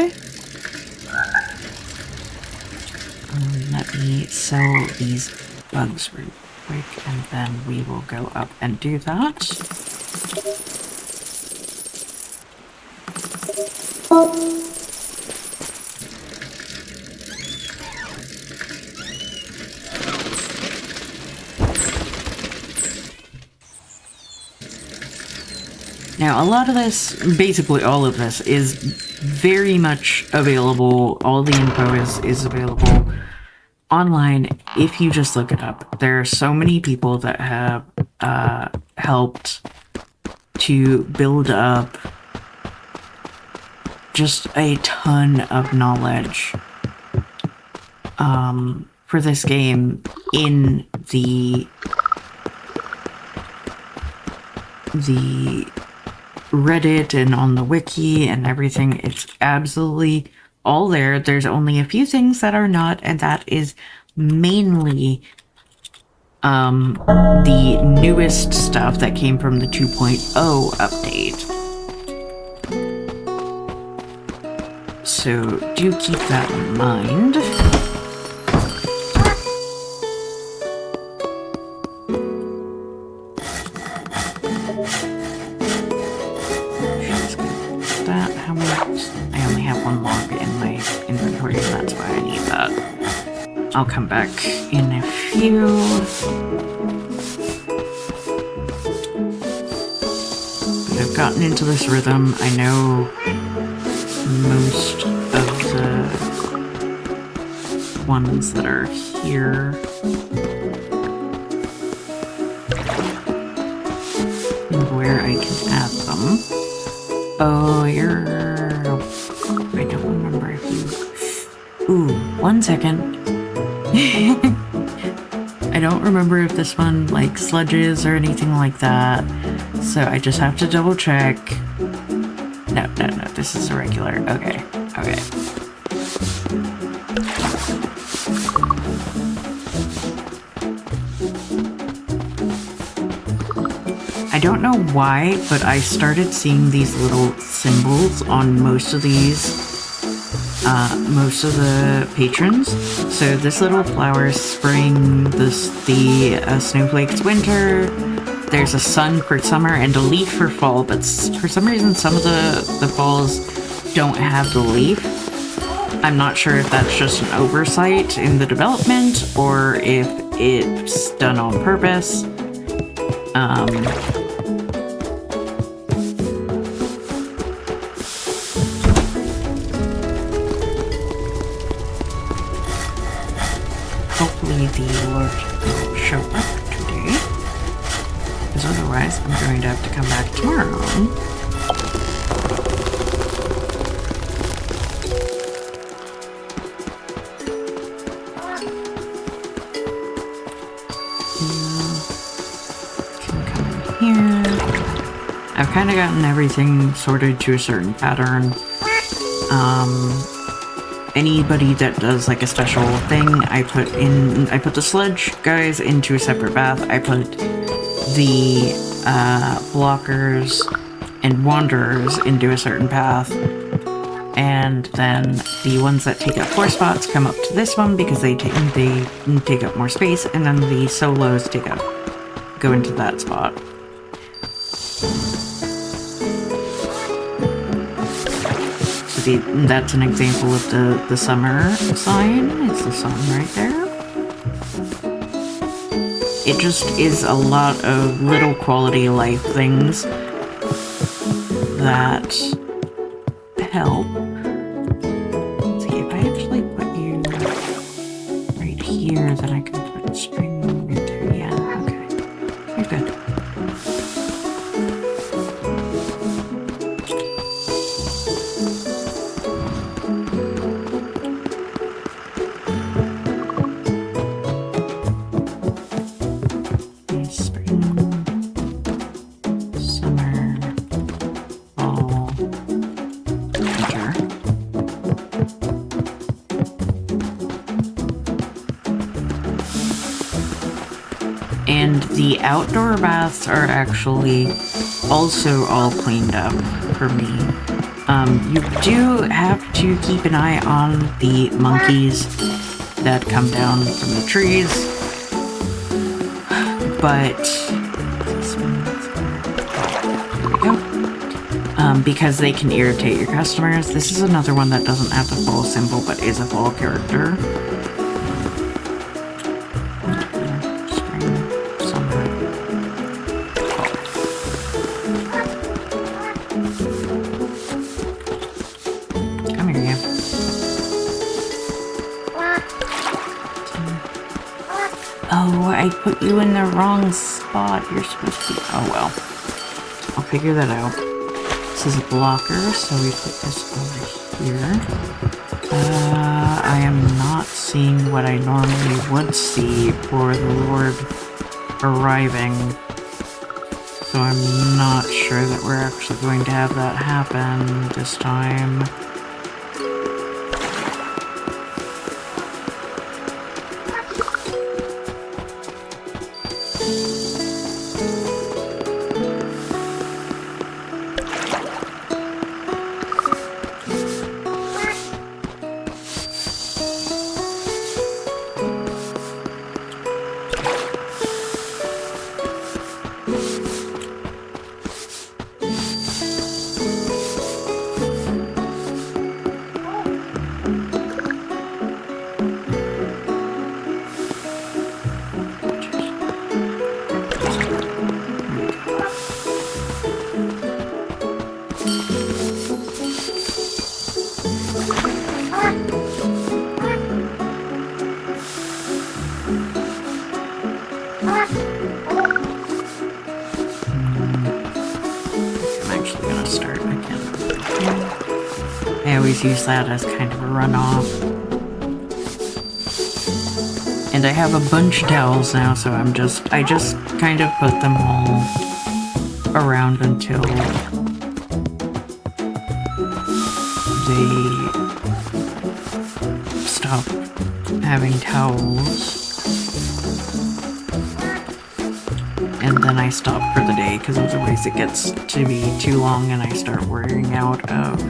Let me sell these bugs real quick, and then we will go up and do that. Now, a lot of this, basically all of this, is very much available. All the info is available online if you just look it up. There are so many people that have helped to build up just a ton of knowledge for this game in the Reddit and on the wiki and everything. It's absolutely all there. There's only a few things that are not, and that is mainly the newest stuff that came from the 2.0 update. So do keep that in mind. I only have 1 log in my inventory, and that's why I need that. I'll come back in a few. But I've gotten into this rhythm. I know most of the ones that are here. from. Oh, I don't remember if you... Ooh, 1 second. I don't remember if this one, like, sludges or anything like that. So I just have to double check. No, this is a regular. Okay. I don't know why, but I started seeing these little symbols on most of the patrons. So this little flower is spring, the snowflake's winter, there's a sun for summer, and a leaf for fall, but for some reason some of the falls don't have the leaf. I'm not sure if that's just an oversight in the development, or if it's done on purpose. Hopefully the Lord will show up today, because otherwise I'm going to have to come back tomorrow. Can come in here. I've kind of gotten everything sorted to a certain pattern. Anybody that does like a special thing, I put the sludge guys into a separate path. I put the blockers and wanderers into a certain path, and then the ones that take up 4 spots come up to this one because they take up more space, and then the solos go into that spot. That's an example of the summer sign. It's the sun right there. It just is a lot of little quality of life things that help. Let's see, if I actually put you right here, then I can put spring into, yeah, okay. You're good. And the outdoor baths are actually also all cleaned up for me. You do have to keep an eye on the monkeys that come down from the trees, but there we go. Because they can irritate your customers. This is another one that doesn't have the fall symbol, but is a fall character. Oh, I put you in the wrong spot. You're supposed to be... Oh, well. I'll figure that out. This is a blocker, so we put this over here. I am not seeing what I normally would see for the Lord arriving. So I'm not sure that we're actually going to have that happen this time. I always use that as kind of a runoff. And I have a bunch of towels now, so I just kind of put them all around until they stop having towels. And then I stop for the day, because otherwise it gets to be too long and I start wearing out of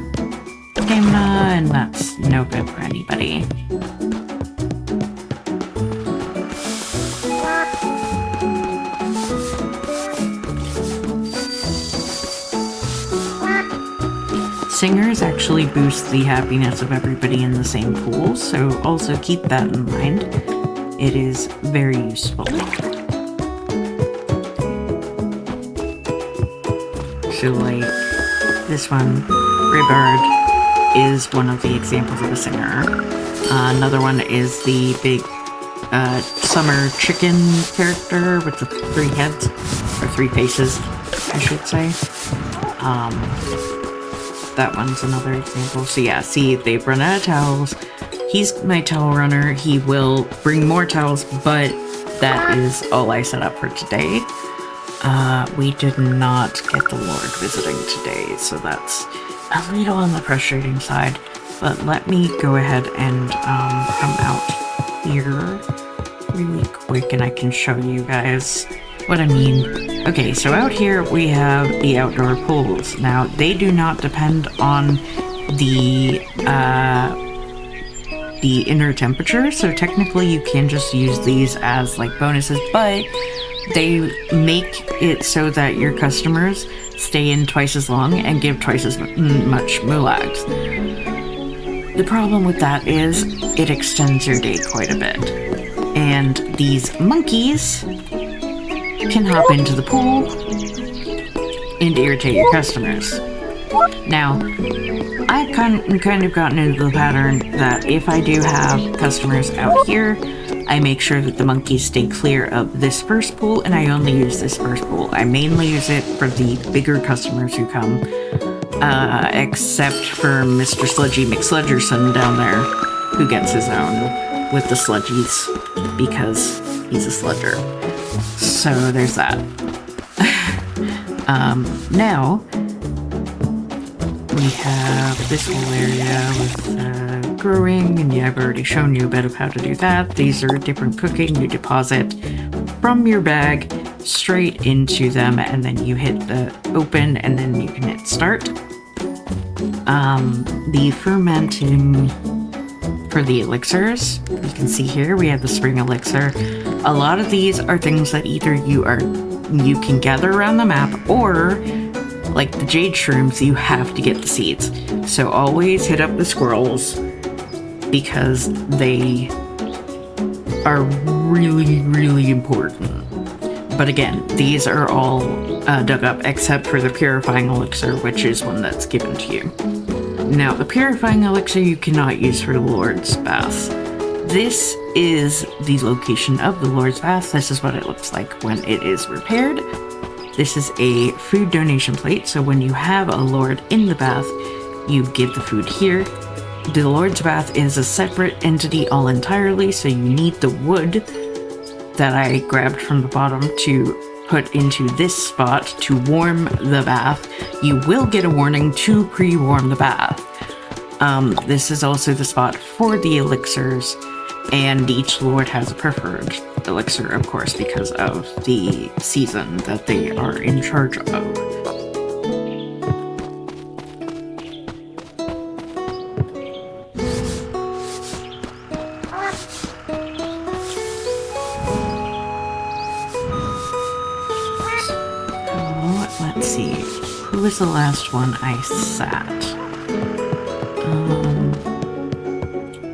stamina, and that's no good for anybody. Singers actually boost the happiness of everybody in the same pool, so also keep that in mind. It is very useful. So like this one, Ribard, is one of the examples of a singer. Another one is the big summer chicken character with the 3 heads, or 3 faces, I should say. That one's another example. So yeah, see, they've run out of towels. He's my towel runner. He will bring more towels, but that is all I set up for today. We did not get the Lord visiting today, so that's a little on the frustrating side. But let me go ahead and come out here really quick and I can show you guys what I mean. Okay, so out here we have the outdoor pools. Now, they do not depend on the inner temperature, so technically you can just use these as like bonuses, but they make it so that your customers stay in twice as long and give twice as much mulags. The problem with that is it extends your day quite a bit. And these monkeys can hop into the pool and irritate your customers. Now, I've kind of gotten into the pattern that if I do have customers out here, I make sure that the monkeys stay clear of this first pool, and I only use this first pool. I mainly use it for the bigger customers who come, except for Mr. Sludgy McSludgerson down there, who gets his own with the sludgies, because he's a sludger. So there's that. Now, we have this whole area with growing, and yeah, I've already shown you a bit of how to do that. These are different cooking. You deposit from your bag straight into them, and then you hit the open, and then you can hit start. The fermenting for the elixirs, you can see here we have the spring elixir. A lot of these are things that either you can gather around the map, or like the jade shrooms, you have to get the seeds. So always hit up the squirrels, because they are really, really important. But again, these are all dug up except for the purifying elixir, which is one that's given to you. Now, the purifying elixir you cannot use for the Lord's Bath. This is the location of the Lord's Bath. This is what it looks like when it is repaired. This is a food donation plate, so when you have a Lord in the bath, you give the food here. The Lord's Bath is a separate entity all entirely, so you need the wood that I grabbed from the bottom to put into this spot to warm the bath. You will get a warning to pre-warm the bath. This is also the spot for the elixirs, and each Lord has a preferred elixir, of course, because of the season that they are in charge of. Let's see, who was the last one I sat?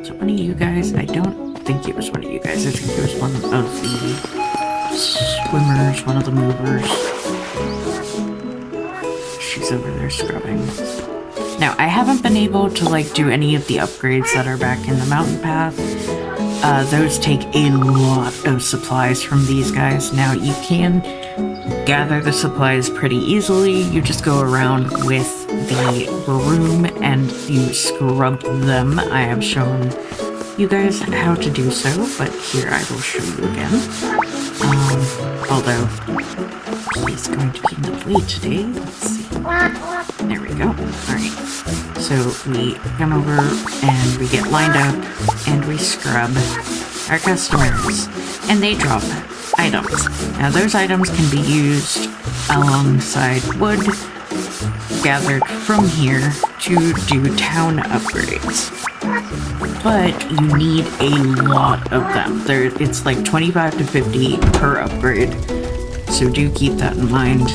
So one of you guys, I don't think it was one of you guys, I think it was one of the swimmers, one of the movers. She's over there scrubbing. Now, I haven't been able to like do any of the upgrades that are back in the mountain path. Those take a lot of supplies from these guys. Now, you can gather the supplies pretty easily. You just go around with the room and you scrub them. I have shown you guys how to do so, but here I will show you again. Although he's going to be in the way today. Let's see. There we go. Alright. So we come over and we get lined up and we scrub our customers. And they drop items. Now those items can be used alongside wood gathered from here to do town upgrades. But you need a lot of them. It's like 25 to 50 per upgrade. So do keep that in mind.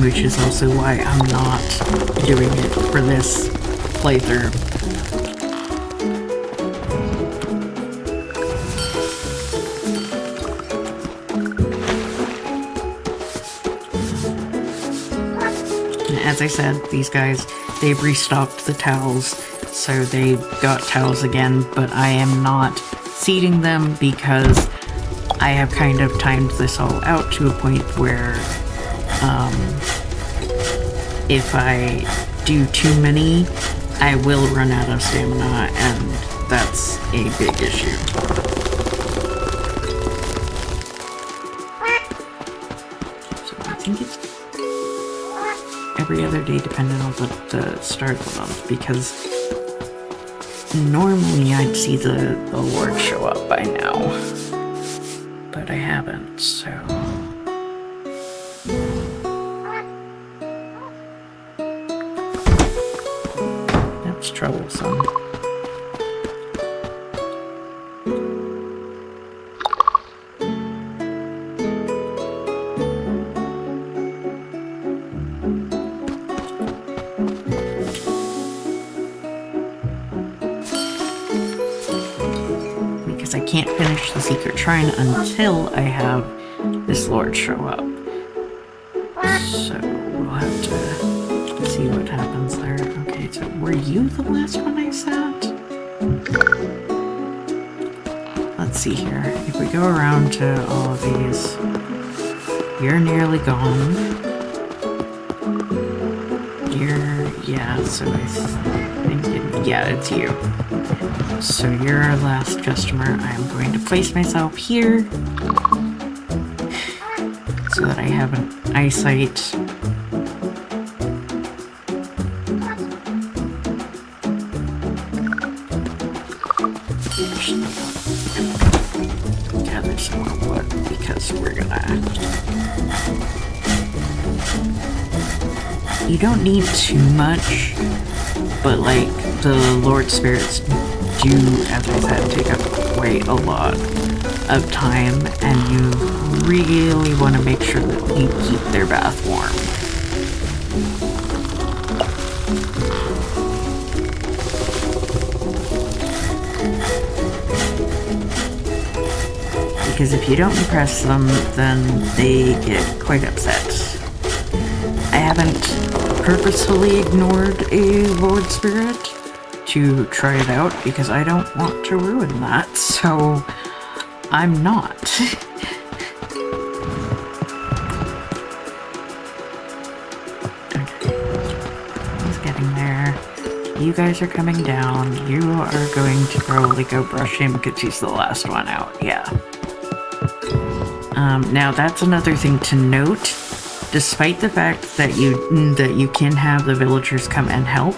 Which is also why I'm not doing it for this playthrough. As I said, these guys, they've restocked the towels, so they got towels again, but I am not seeding them because I have kind of timed this all out to a point where if I do too many, I will run out of stamina, and that's a big issue. So I think it's every other day depending on the start of the month, because normally I'd see the Lord show up by now, but I haven't, so... That's troublesome. Because I can't finish the secret shrine until I have this Lord show up. So we'll have to see what happens there. Okay, so were you the last one I sat? Let's see here. If we go around to all of these, you're nearly gone. Yeah, so I think, yeah, it's you. So you're our last customer. I'm going to place myself here so that I have an eyesight. Gather some more wood because we're gonna... You don't need too much, but like the Lord Spirits do, as I said, take up quite a lot of time, and you really want to make sure that you keep their bath warm. Because if you don't impress them, then they get quite upset. I haven't purposefully ignored a Lord Spirit to try it out because I don't want to ruin that, so I'm not. Okay. He's getting there. You guys are coming down. You are going to probably go brush him because he's the last one out. Yeah. Now that's another thing to note. Despite the fact that you can have the villagers come and help,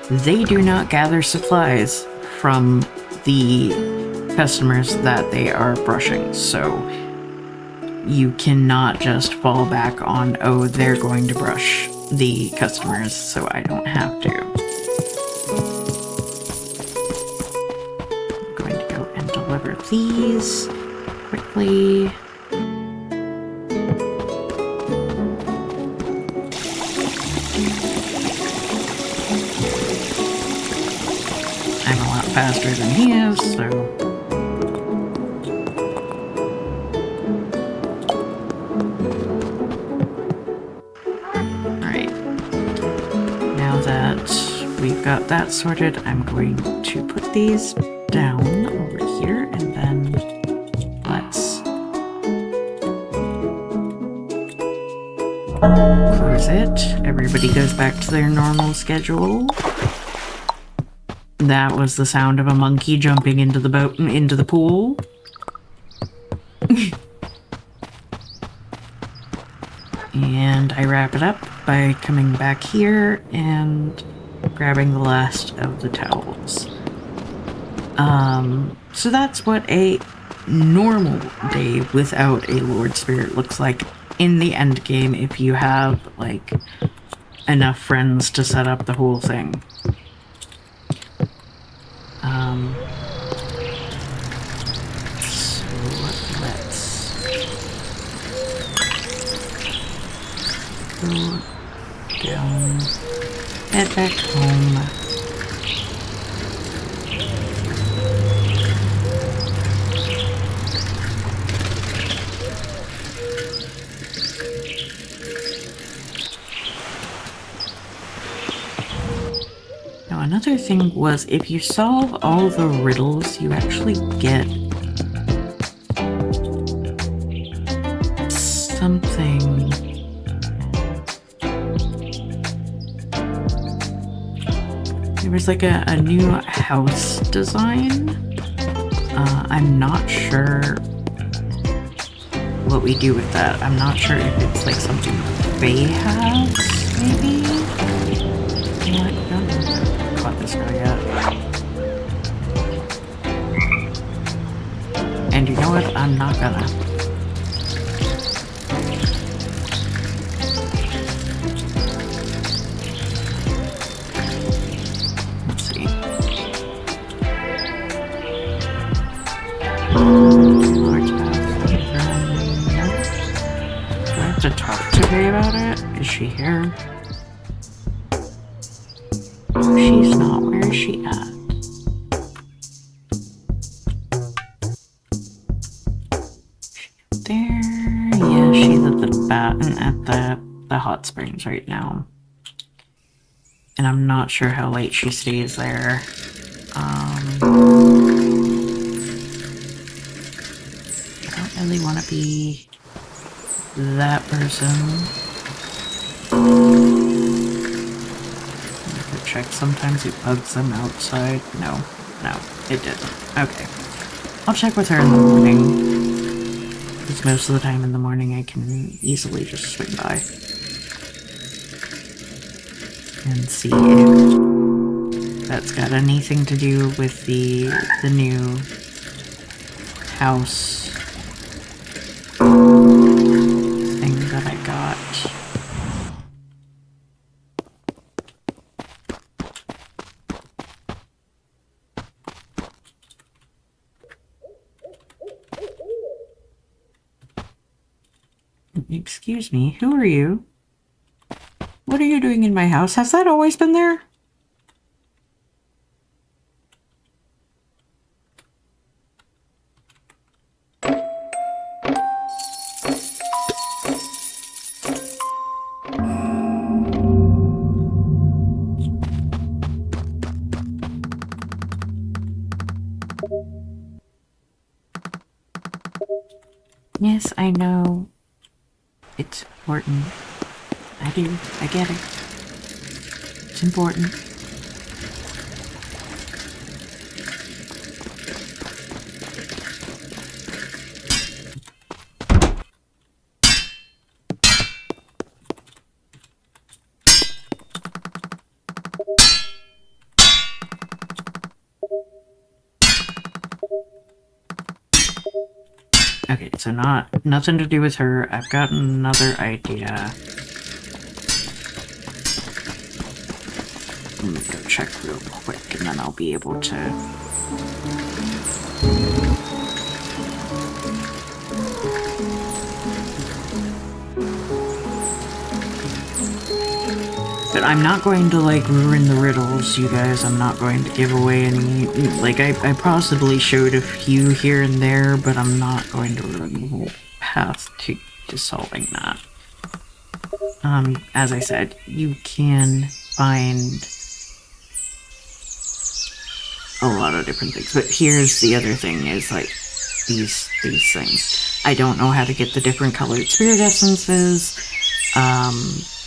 they do not gather supplies from the customers that they are brushing. So you cannot just fall back on, oh, they're going to brush the customers, so I don't have to. I'm going to go and deliver these quickly. I'm a lot faster than he is, so... Alright. Now that we've got that sorted, I'm going to put these down over here, and then Close it. Everybody goes back to their normal schedule. That was the sound of a monkey jumping into the boat and into the pool. And I wrap it up by coming back here and grabbing the last of the towels. So that's what a normal day without a Lord Spirit looks like in the end game if you have, like, enough friends to set up the whole thing. So let's go down, head back home. Now another thing was, if you solve all the riddles, you actually get something. There was like a new house design. I'm not sure what we do with that. I'm not sure if it's like something Faye has, maybe? What? I don't know if I've caught this guy yet. And you know what? I'm not gonna. To talk to me about it? Is she here? She's not. Where is she at? There. Yeah, she's at the hot springs right now. And I'm not sure how late she stays there. I don't really want to be that person. I could check. Sometimes it bugs them outside. No, it didn't. Okay. I'll check with her in the morning. Because most of the time in the morning I can easily just swing by. And see if that's got anything to do with the new house that I got. Excuse me, who are you? What are you doing in my house? Has that always been there? Yes, I know. It's important. I do. I get it. It's important. Okay, so nothing to do with her. I've got another idea. Let me go check real quick and then I'll be able to... But I'm not going to, like, ruin the riddles, you guys. I'm not going to give away any... Like, I possibly showed a few here and there, but I'm not going to ruin the whole path to solving that. As I said, you can find a lot of different things. But here's the other thing, is, like, these things. I don't know how to get the different colored spirit essences.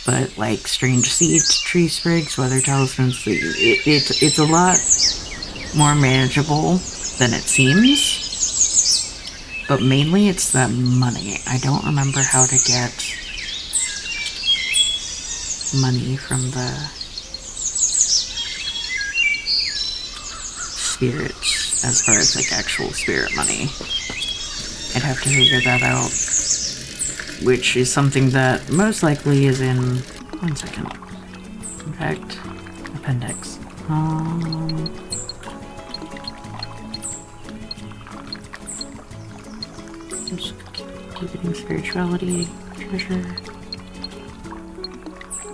But like strange seeds, tree sprigs, weather talismans, it's a lot more manageable than it seems. But mainly it's the money. I don't remember how to get money from the spirits as far as like actual spirit money. I'd have to figure that out. Which is something that most likely is in... 1 second. In fact, appendix. Just keep it in spirituality, treasure,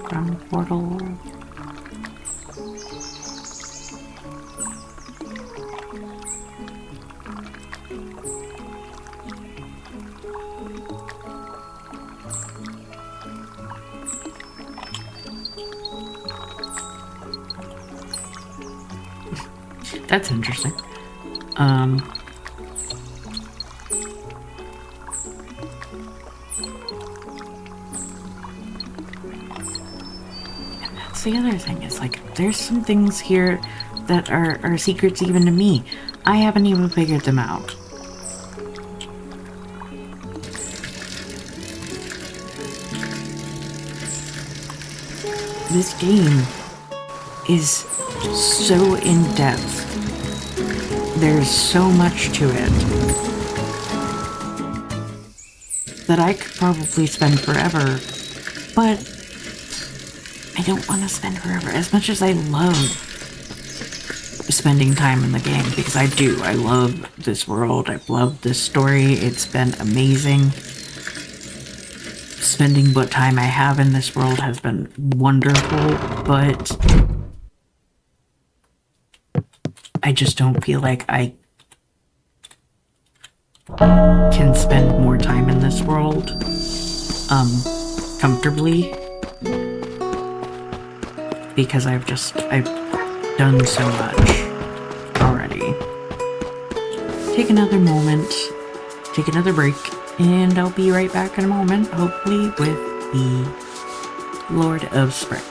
ground portal. That's interesting. And that's the other thing, is like, there's some things here that are secrets even to me. I haven't even figured them out. This game is so in-depth. There's so much to it that I could probably spend forever, but I don't want to spend forever. As much as I love spending time in the game, because I do. I love this world. I've loved this story. It's been amazing. Spending what time I have in this world has been wonderful, but I just don't feel like I can spend more time in this world, comfortably, because I've done so much already. Take another moment, take another break, and I'll be right back in a moment, hopefully with the Lord of Spring.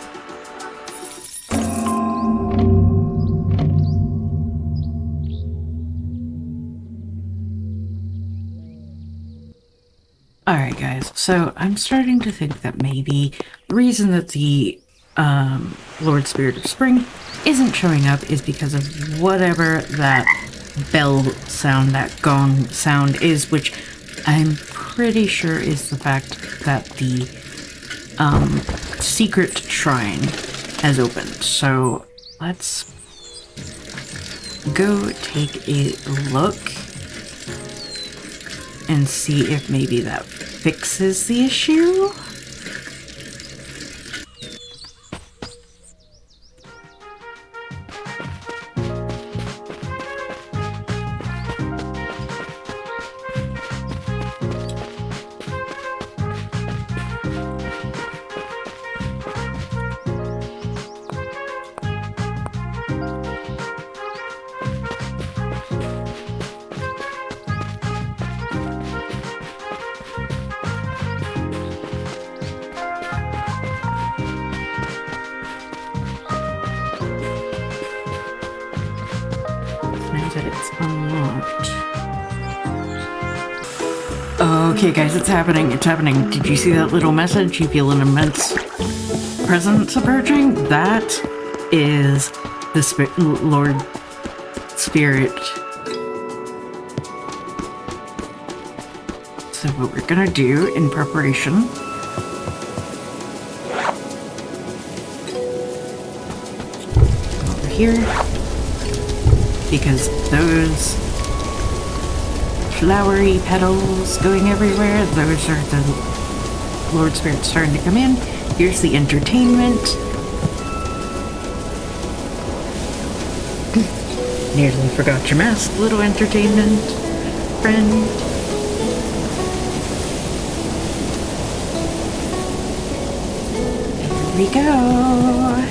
Alright guys, so I'm starting to think that maybe the reason that the Lord Spirit of Spring isn't showing up is because of whatever that bell sound, that gong sound is, which I'm pretty sure is the fact that the secret shrine has opened. So let's go take a look and see if maybe that fixes the issue. Okay guys, it's happening, it's happening. Did you see that little message? You feel an immense presence approaching? That is the Lord Spirit. So what we're gonna do in preparation over here, because those flowery petals going everywhere, those are the Lord Spirit starting to come in. Here's the entertainment. Nearly forgot your mask, little entertainment friend. Here we go.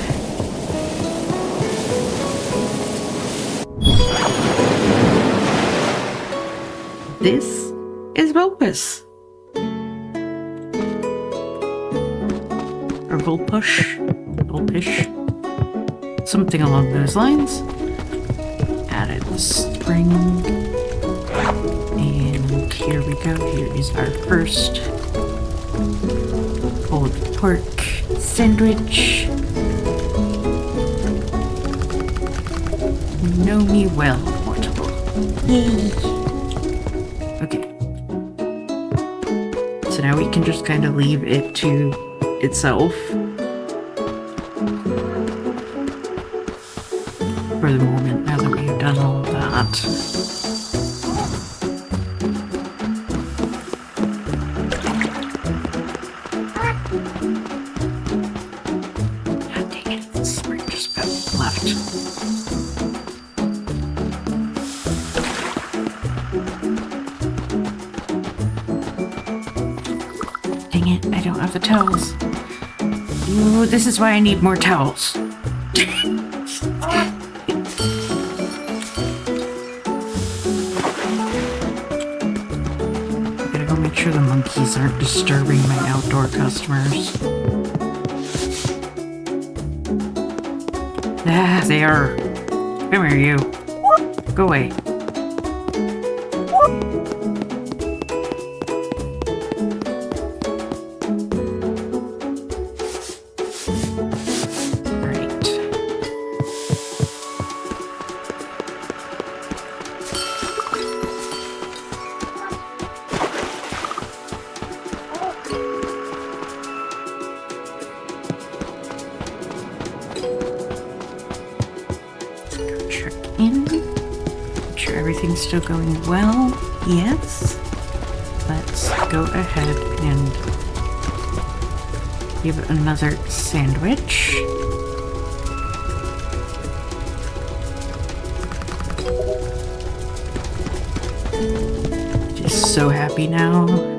This is Vulpus. or Vulpush, something along those lines. Added the spring, and here we go. Here is our first pulled pork sandwich. Know me well, mortal. Yay! Okay. So now we can just kind of leave it to itself for the moment, now that we've done all that. God dang it, the spring just about left. Dang it, I don't have the towels. Ooh, this is why I need more towels. Gotta go make sure the monkeys aren't disturbing my outdoor customers. Ah, they are. Come here, you. Go away. Everything's still going well. Yes. Let's go ahead and give it another sandwich. Just so happy now.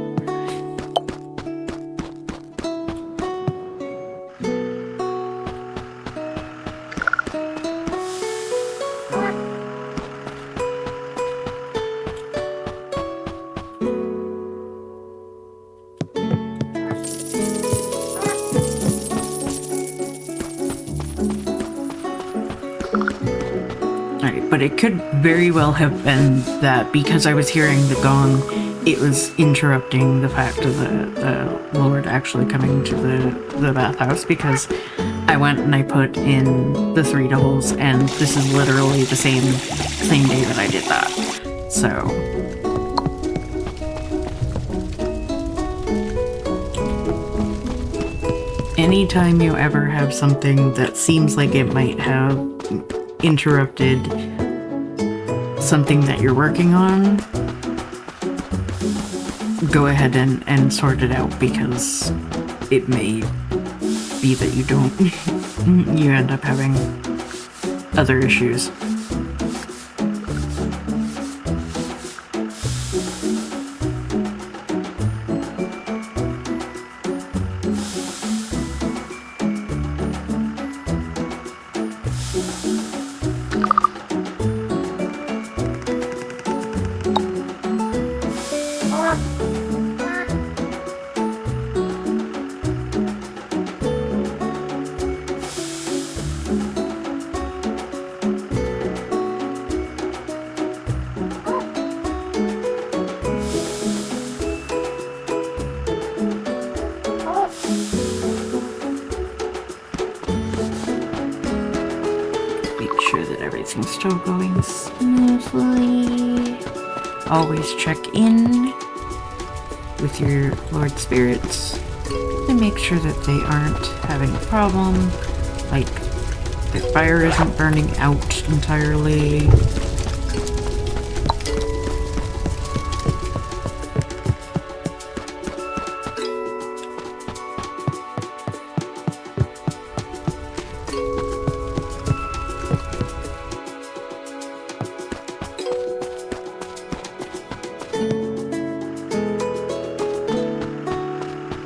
But it could very well have been that because I was hearing the gong, it was interrupting the fact of the Lord actually coming to the bathhouse, because I went and I put in the 3 doubles, and this is literally the same day that I did that. So anytime you ever have something that seems like it might have interrupted something that you're working on, go ahead and sort it out, because it may be that you don't you end up having other issues. Everything's still going smoothly. Always check in with your Lord Spirits and make sure that they aren't having a problem, like their fire isn't burning out entirely.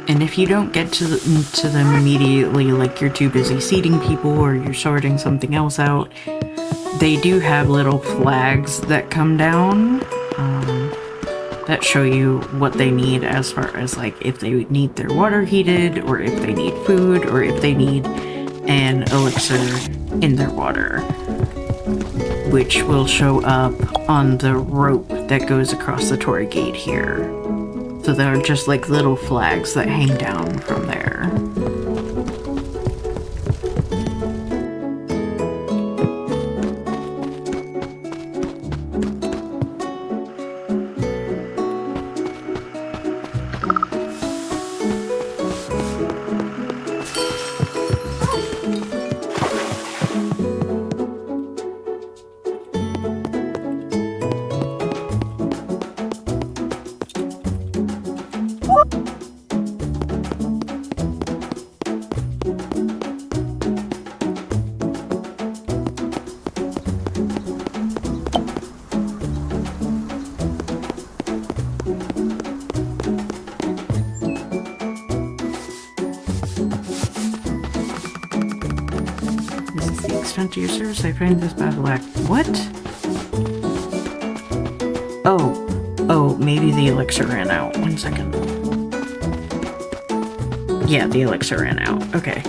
And if you don't get to them immediately, like you're too busy seating people or you're sorting something else out, they do have little flags that come down. that show you what they need as far as like if they need their water heated, or if they need food, or if they need an elixir in their water, which will show up on the rope that goes across the Torii Gate here. So there are just like little flags that hang down from there. To your service, I find this battle act. What? Oh, maybe the elixir ran out. 1 second. Yeah, the elixir ran out. Okay.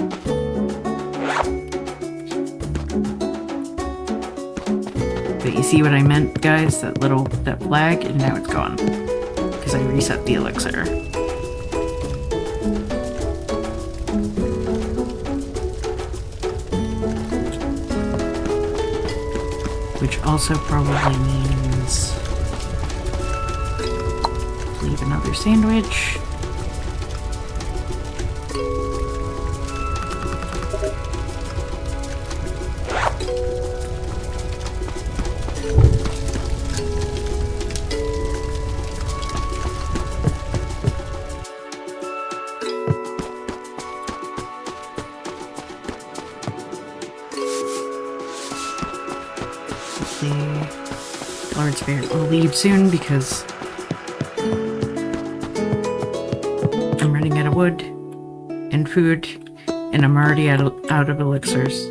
But you see what I meant, guys? That flag, and now it's gone. Because I reset the elixir. Which also probably means leave another sandwich. Lord Spirit will leave soon because I'm running out of wood and food, and I'm already out of elixirs.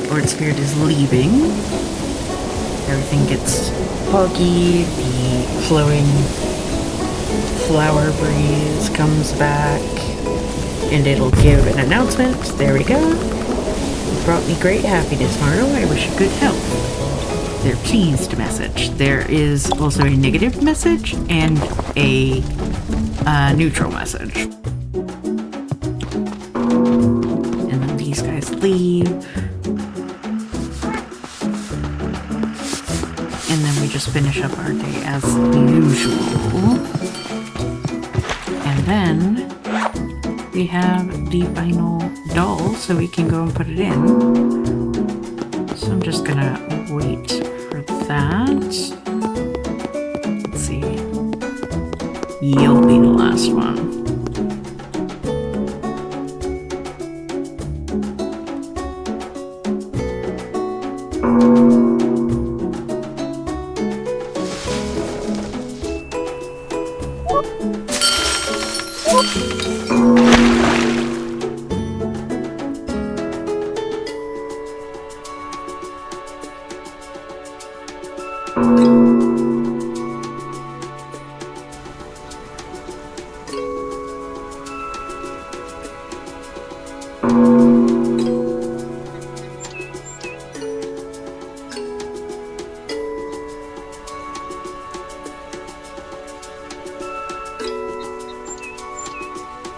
Lord Spirit is leaving. Everything gets foggy, the flowing flower breeze comes back, and it'll give an announcement. There we go. You brought me great happiness, Marlo. I wish you good health. Their pleased message. There is also a negative message and a neutral message. And then these guys leave. And then we just finish up our day as usual. And then we have the final doll, so we can go and put it in. So I'm just gonna wait for that. Let's see. You'll be the last one.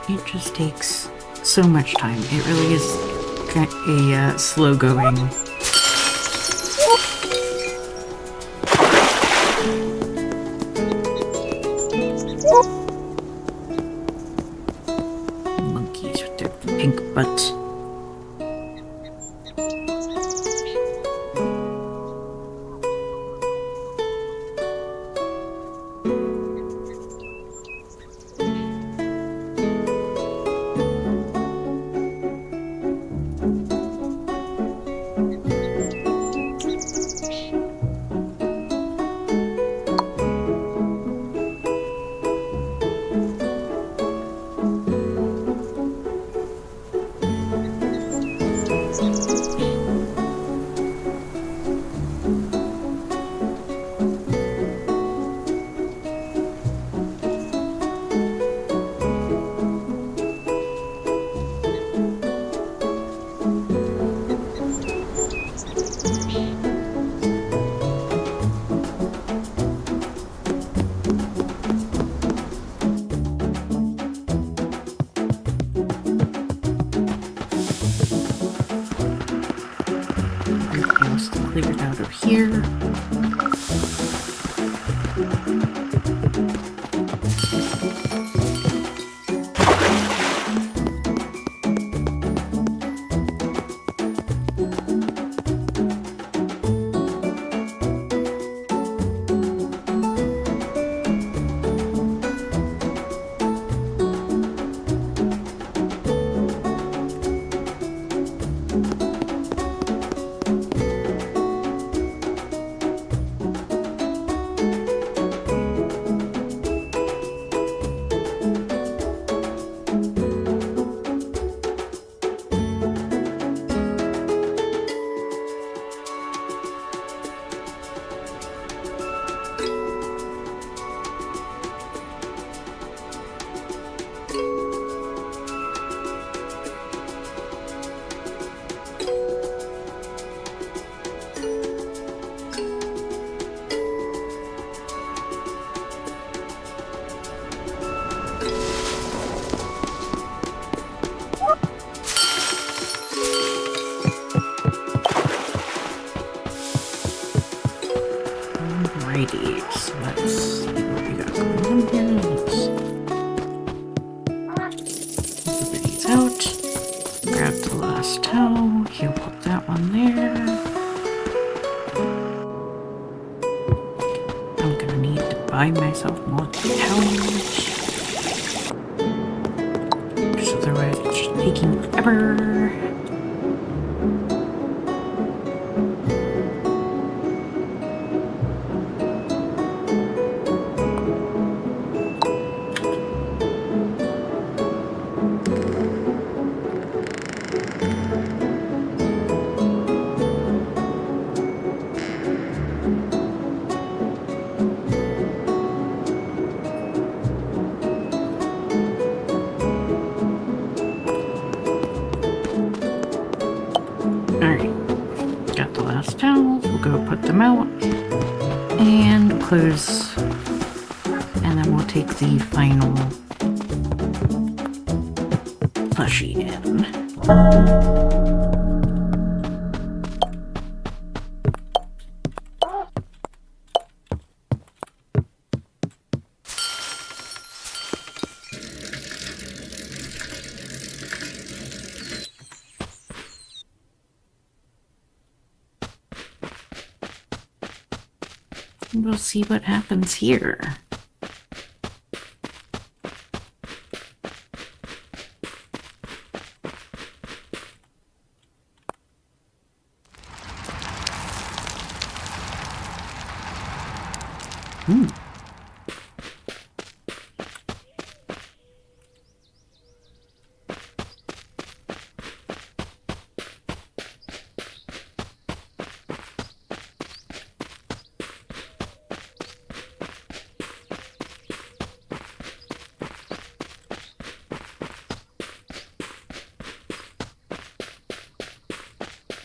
It just takes so much time. It really is a slow going. Monkeys with their pink butts. more towels. Because otherwise it's just taking forever. Alright, got the last towels, we'll go put them out and close, and then we'll take the final plushie in. We'll see what happens here.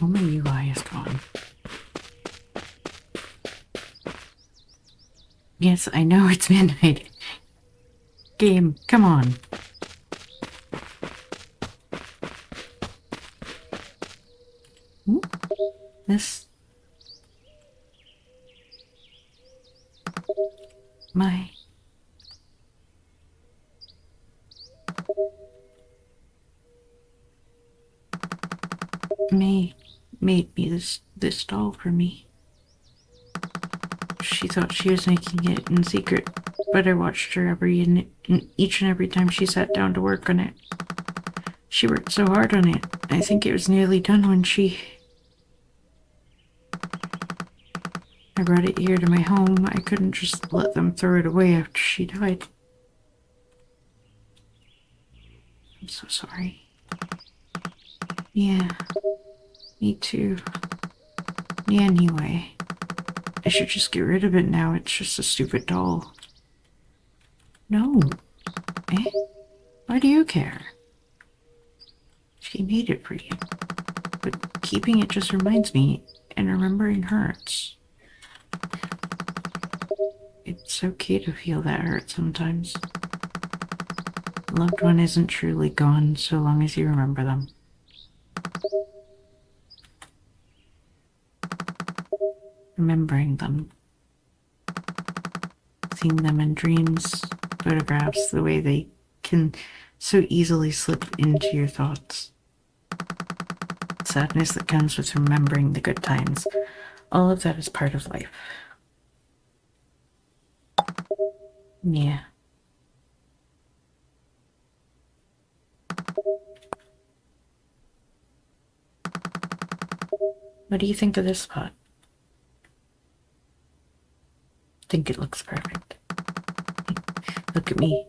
Oh, my UI is gone. Yes, I know it's midnight. Game, come on. Ooh, this... My... May made me this doll for me. She thought she was making it in secret, but I watched her each and every time she sat down to work on it. She worked so hard on it. I think it was nearly done when I brought it here to my home. I couldn't just let them throw it away after she died. I'm so sorry. Yeah, me too. Yeah, anyway. I should just get rid of it now. It's just a stupid doll. No. Eh? Why do you care? She made it for you. But keeping it just reminds me, and remembering hurts. It's okay to feel that hurt sometimes. A loved one isn't truly gone so long as you remember them. Remembering them. Seeing them in dreams, photographs, the way they can so easily slip into your thoughts. Sadness that comes with remembering the good times. All of that is part of life. Yeah. What do you think of this spot? Think it looks perfect. Look at me,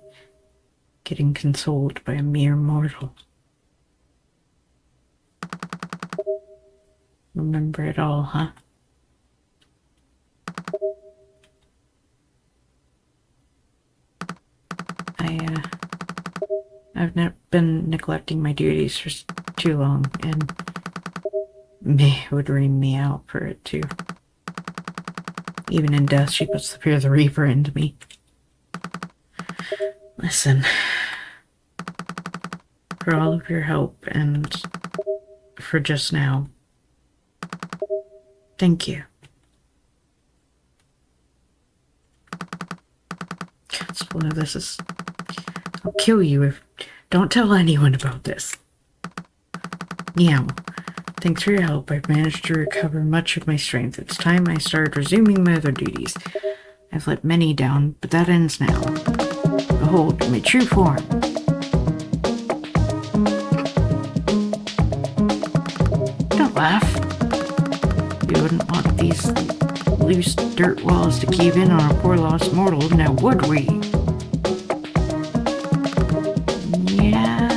getting consoled by a mere mortal. Remember it all, huh? I've been neglecting my duties for too long, and May would ream me out for it too. Even in death, she puts the fear of the Reaper into me. Listen, for all of your help and for just now, thank you. Well, this is... I'll kill you if... Don't tell anyone about this. Meow. Thanks for your help. I've managed to recover much of my strength. It's time I started resuming my other duties. I've let many down, but that ends now. Behold, my true form. Don't laugh. We wouldn't want these loose dirt walls to cave in on a poor lost mortal, now would we? Yeah.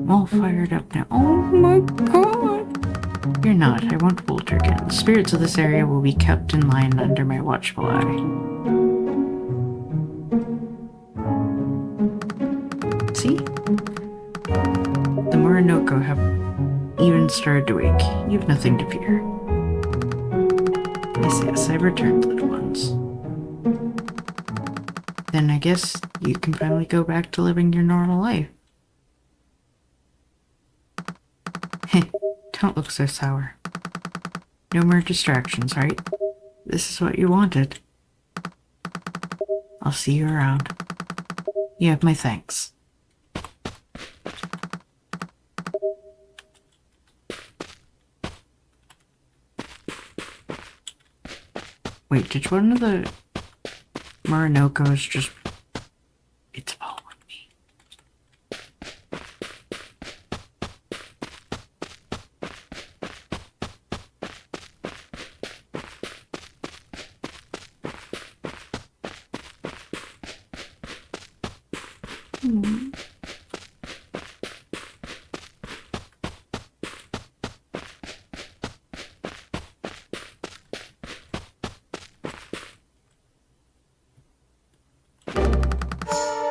All fired up now. Oh my god! You're not. I won't falter again. The spirits of this area will be kept in line under my watchful eye. See? The Morinoko have even started to wake. You've nothing to fear. Yes, I've returned, little ones. Then I guess you can finally go back to living your normal life. Don't look so sour. No more distractions, right? This is what you wanted. I'll see you around. You have my thanks. Wait, did one of the Morinokos just... It's following me.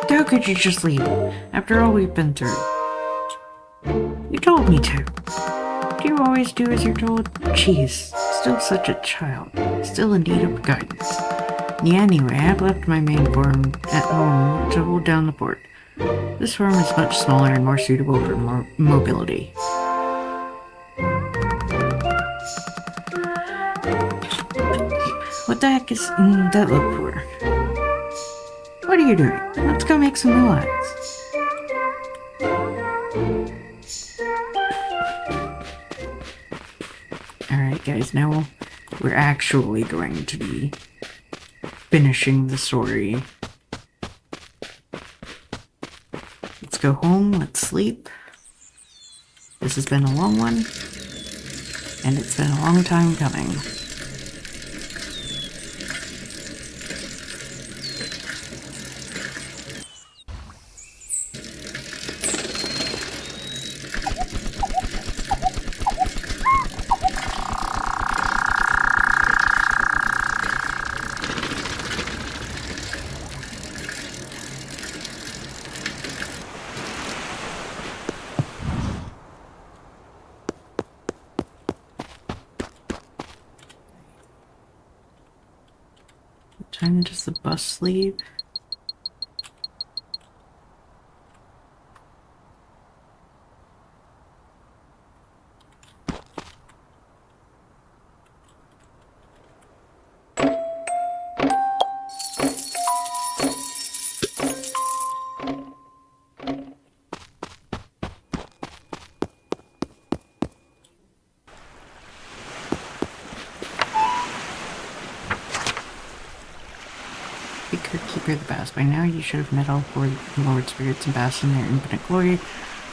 How could you just leave? After all we've been through. You told me to. Do you always do as you're told? Jeez, still such a child. Still in need of guidance. Yeah, anyway, I've left my main form at home to hold down the fort. This form is much smaller and more suitable for mobility. What the heck is that look for? What are you doing? Let's go make some noise. Alright guys, now we're actually going to be finishing the story. Let's go home, let's sleep. This has been a long one, and it's been a long time coming. What time does the bus leave? Keeper of the Baths. By now you should have met all four Lord Spirits and basked in their infinite glory.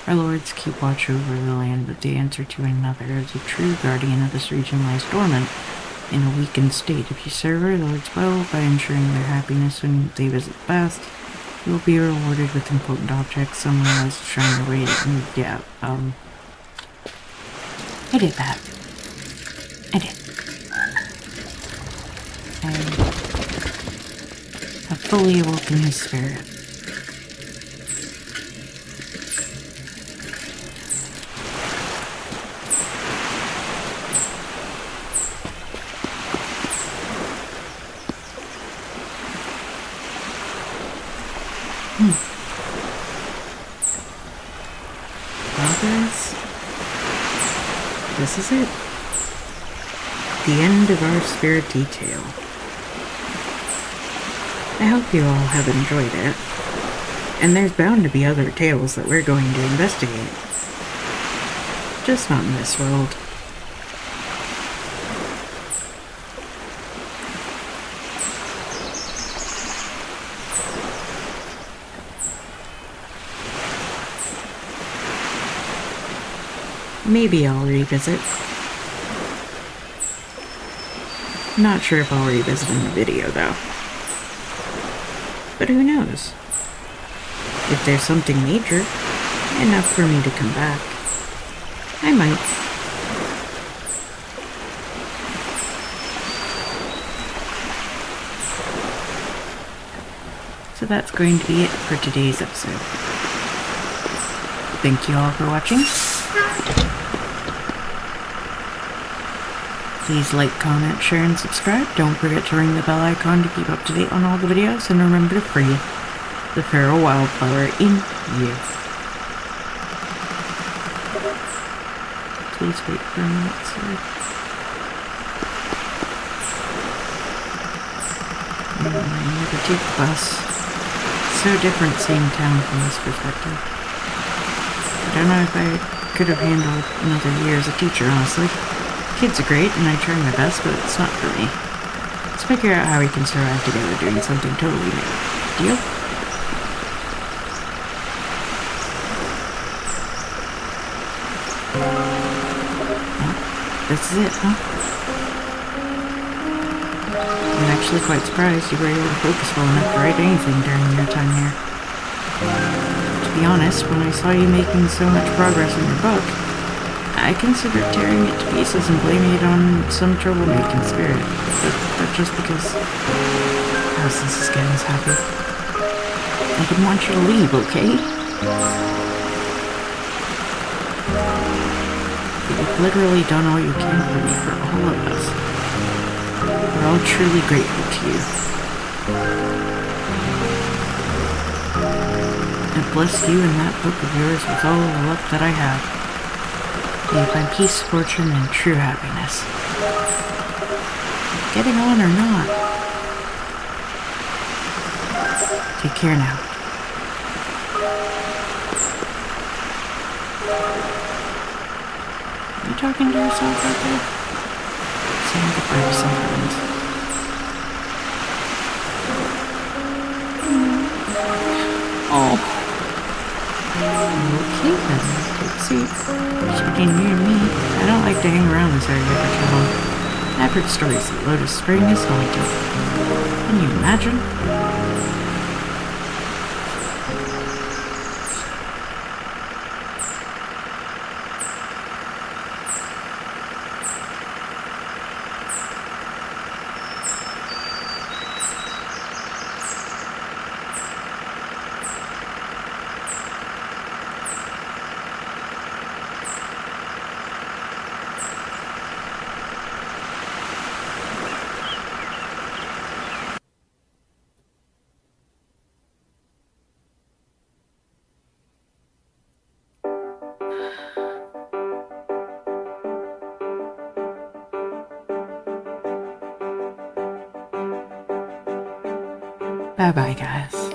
Our lords keep watch over the land, but they answer to another. As a true guardian of this region lies dormant in a weakened state. If you serve our lords well by ensuring their happiness when they visit the baths, you will be rewarded with important objects, someone else trying to wait. Yeah, I did that. I did. Have fully awoken his spirit. Well, guys, this is it. The end of our spirit detail. I hope you all have enjoyed it, and there's bound to be other tales that we're going to investigate. Just not in this world. Maybe I'll revisit. Not sure if I'll revisit in the video, though. But who knows? If there's something major, enough for me to come back, I might. So that's going to be it for today's episode. Thank you all for watching. Please like, comment, share, and subscribe. Don't forget to ring the bell icon to keep up to date on all the videos, and remember to free the feral wildflower in you. Please wait for a minute, sir. I never take the bus. So different seeing town from this perspective. I don't know if I could have handled another year as a teacher, honestly. Kids are great, and I try my best, but it's not for me. Let's figure out how we can survive together doing something totally new. Deal? Well, this is it, huh? I'm actually quite surprised you were able to focus well enough to write anything during your time here. To be honest, when I saw you making so much progress in your book, I considered tearing it to pieces and blaming it on some troublemaking spirit. But just because house this is getting us happy. I didn't want you to leave, okay? You've literally done all you can for me, for all of us. We're all truly grateful to you. And bless you and that book of yours with all the luck that I have. May you find peace, fortune, and true happiness. Getting on or not. Take care now. Are you talking to yourself out there? Saying goodbye to some friends. Oh. Okay then. Take a seat. Between you and me, I don't like to hang around this area for too long. I've heard stories that Lotus Spring is haunted. Can you imagine? Bye-bye, guys.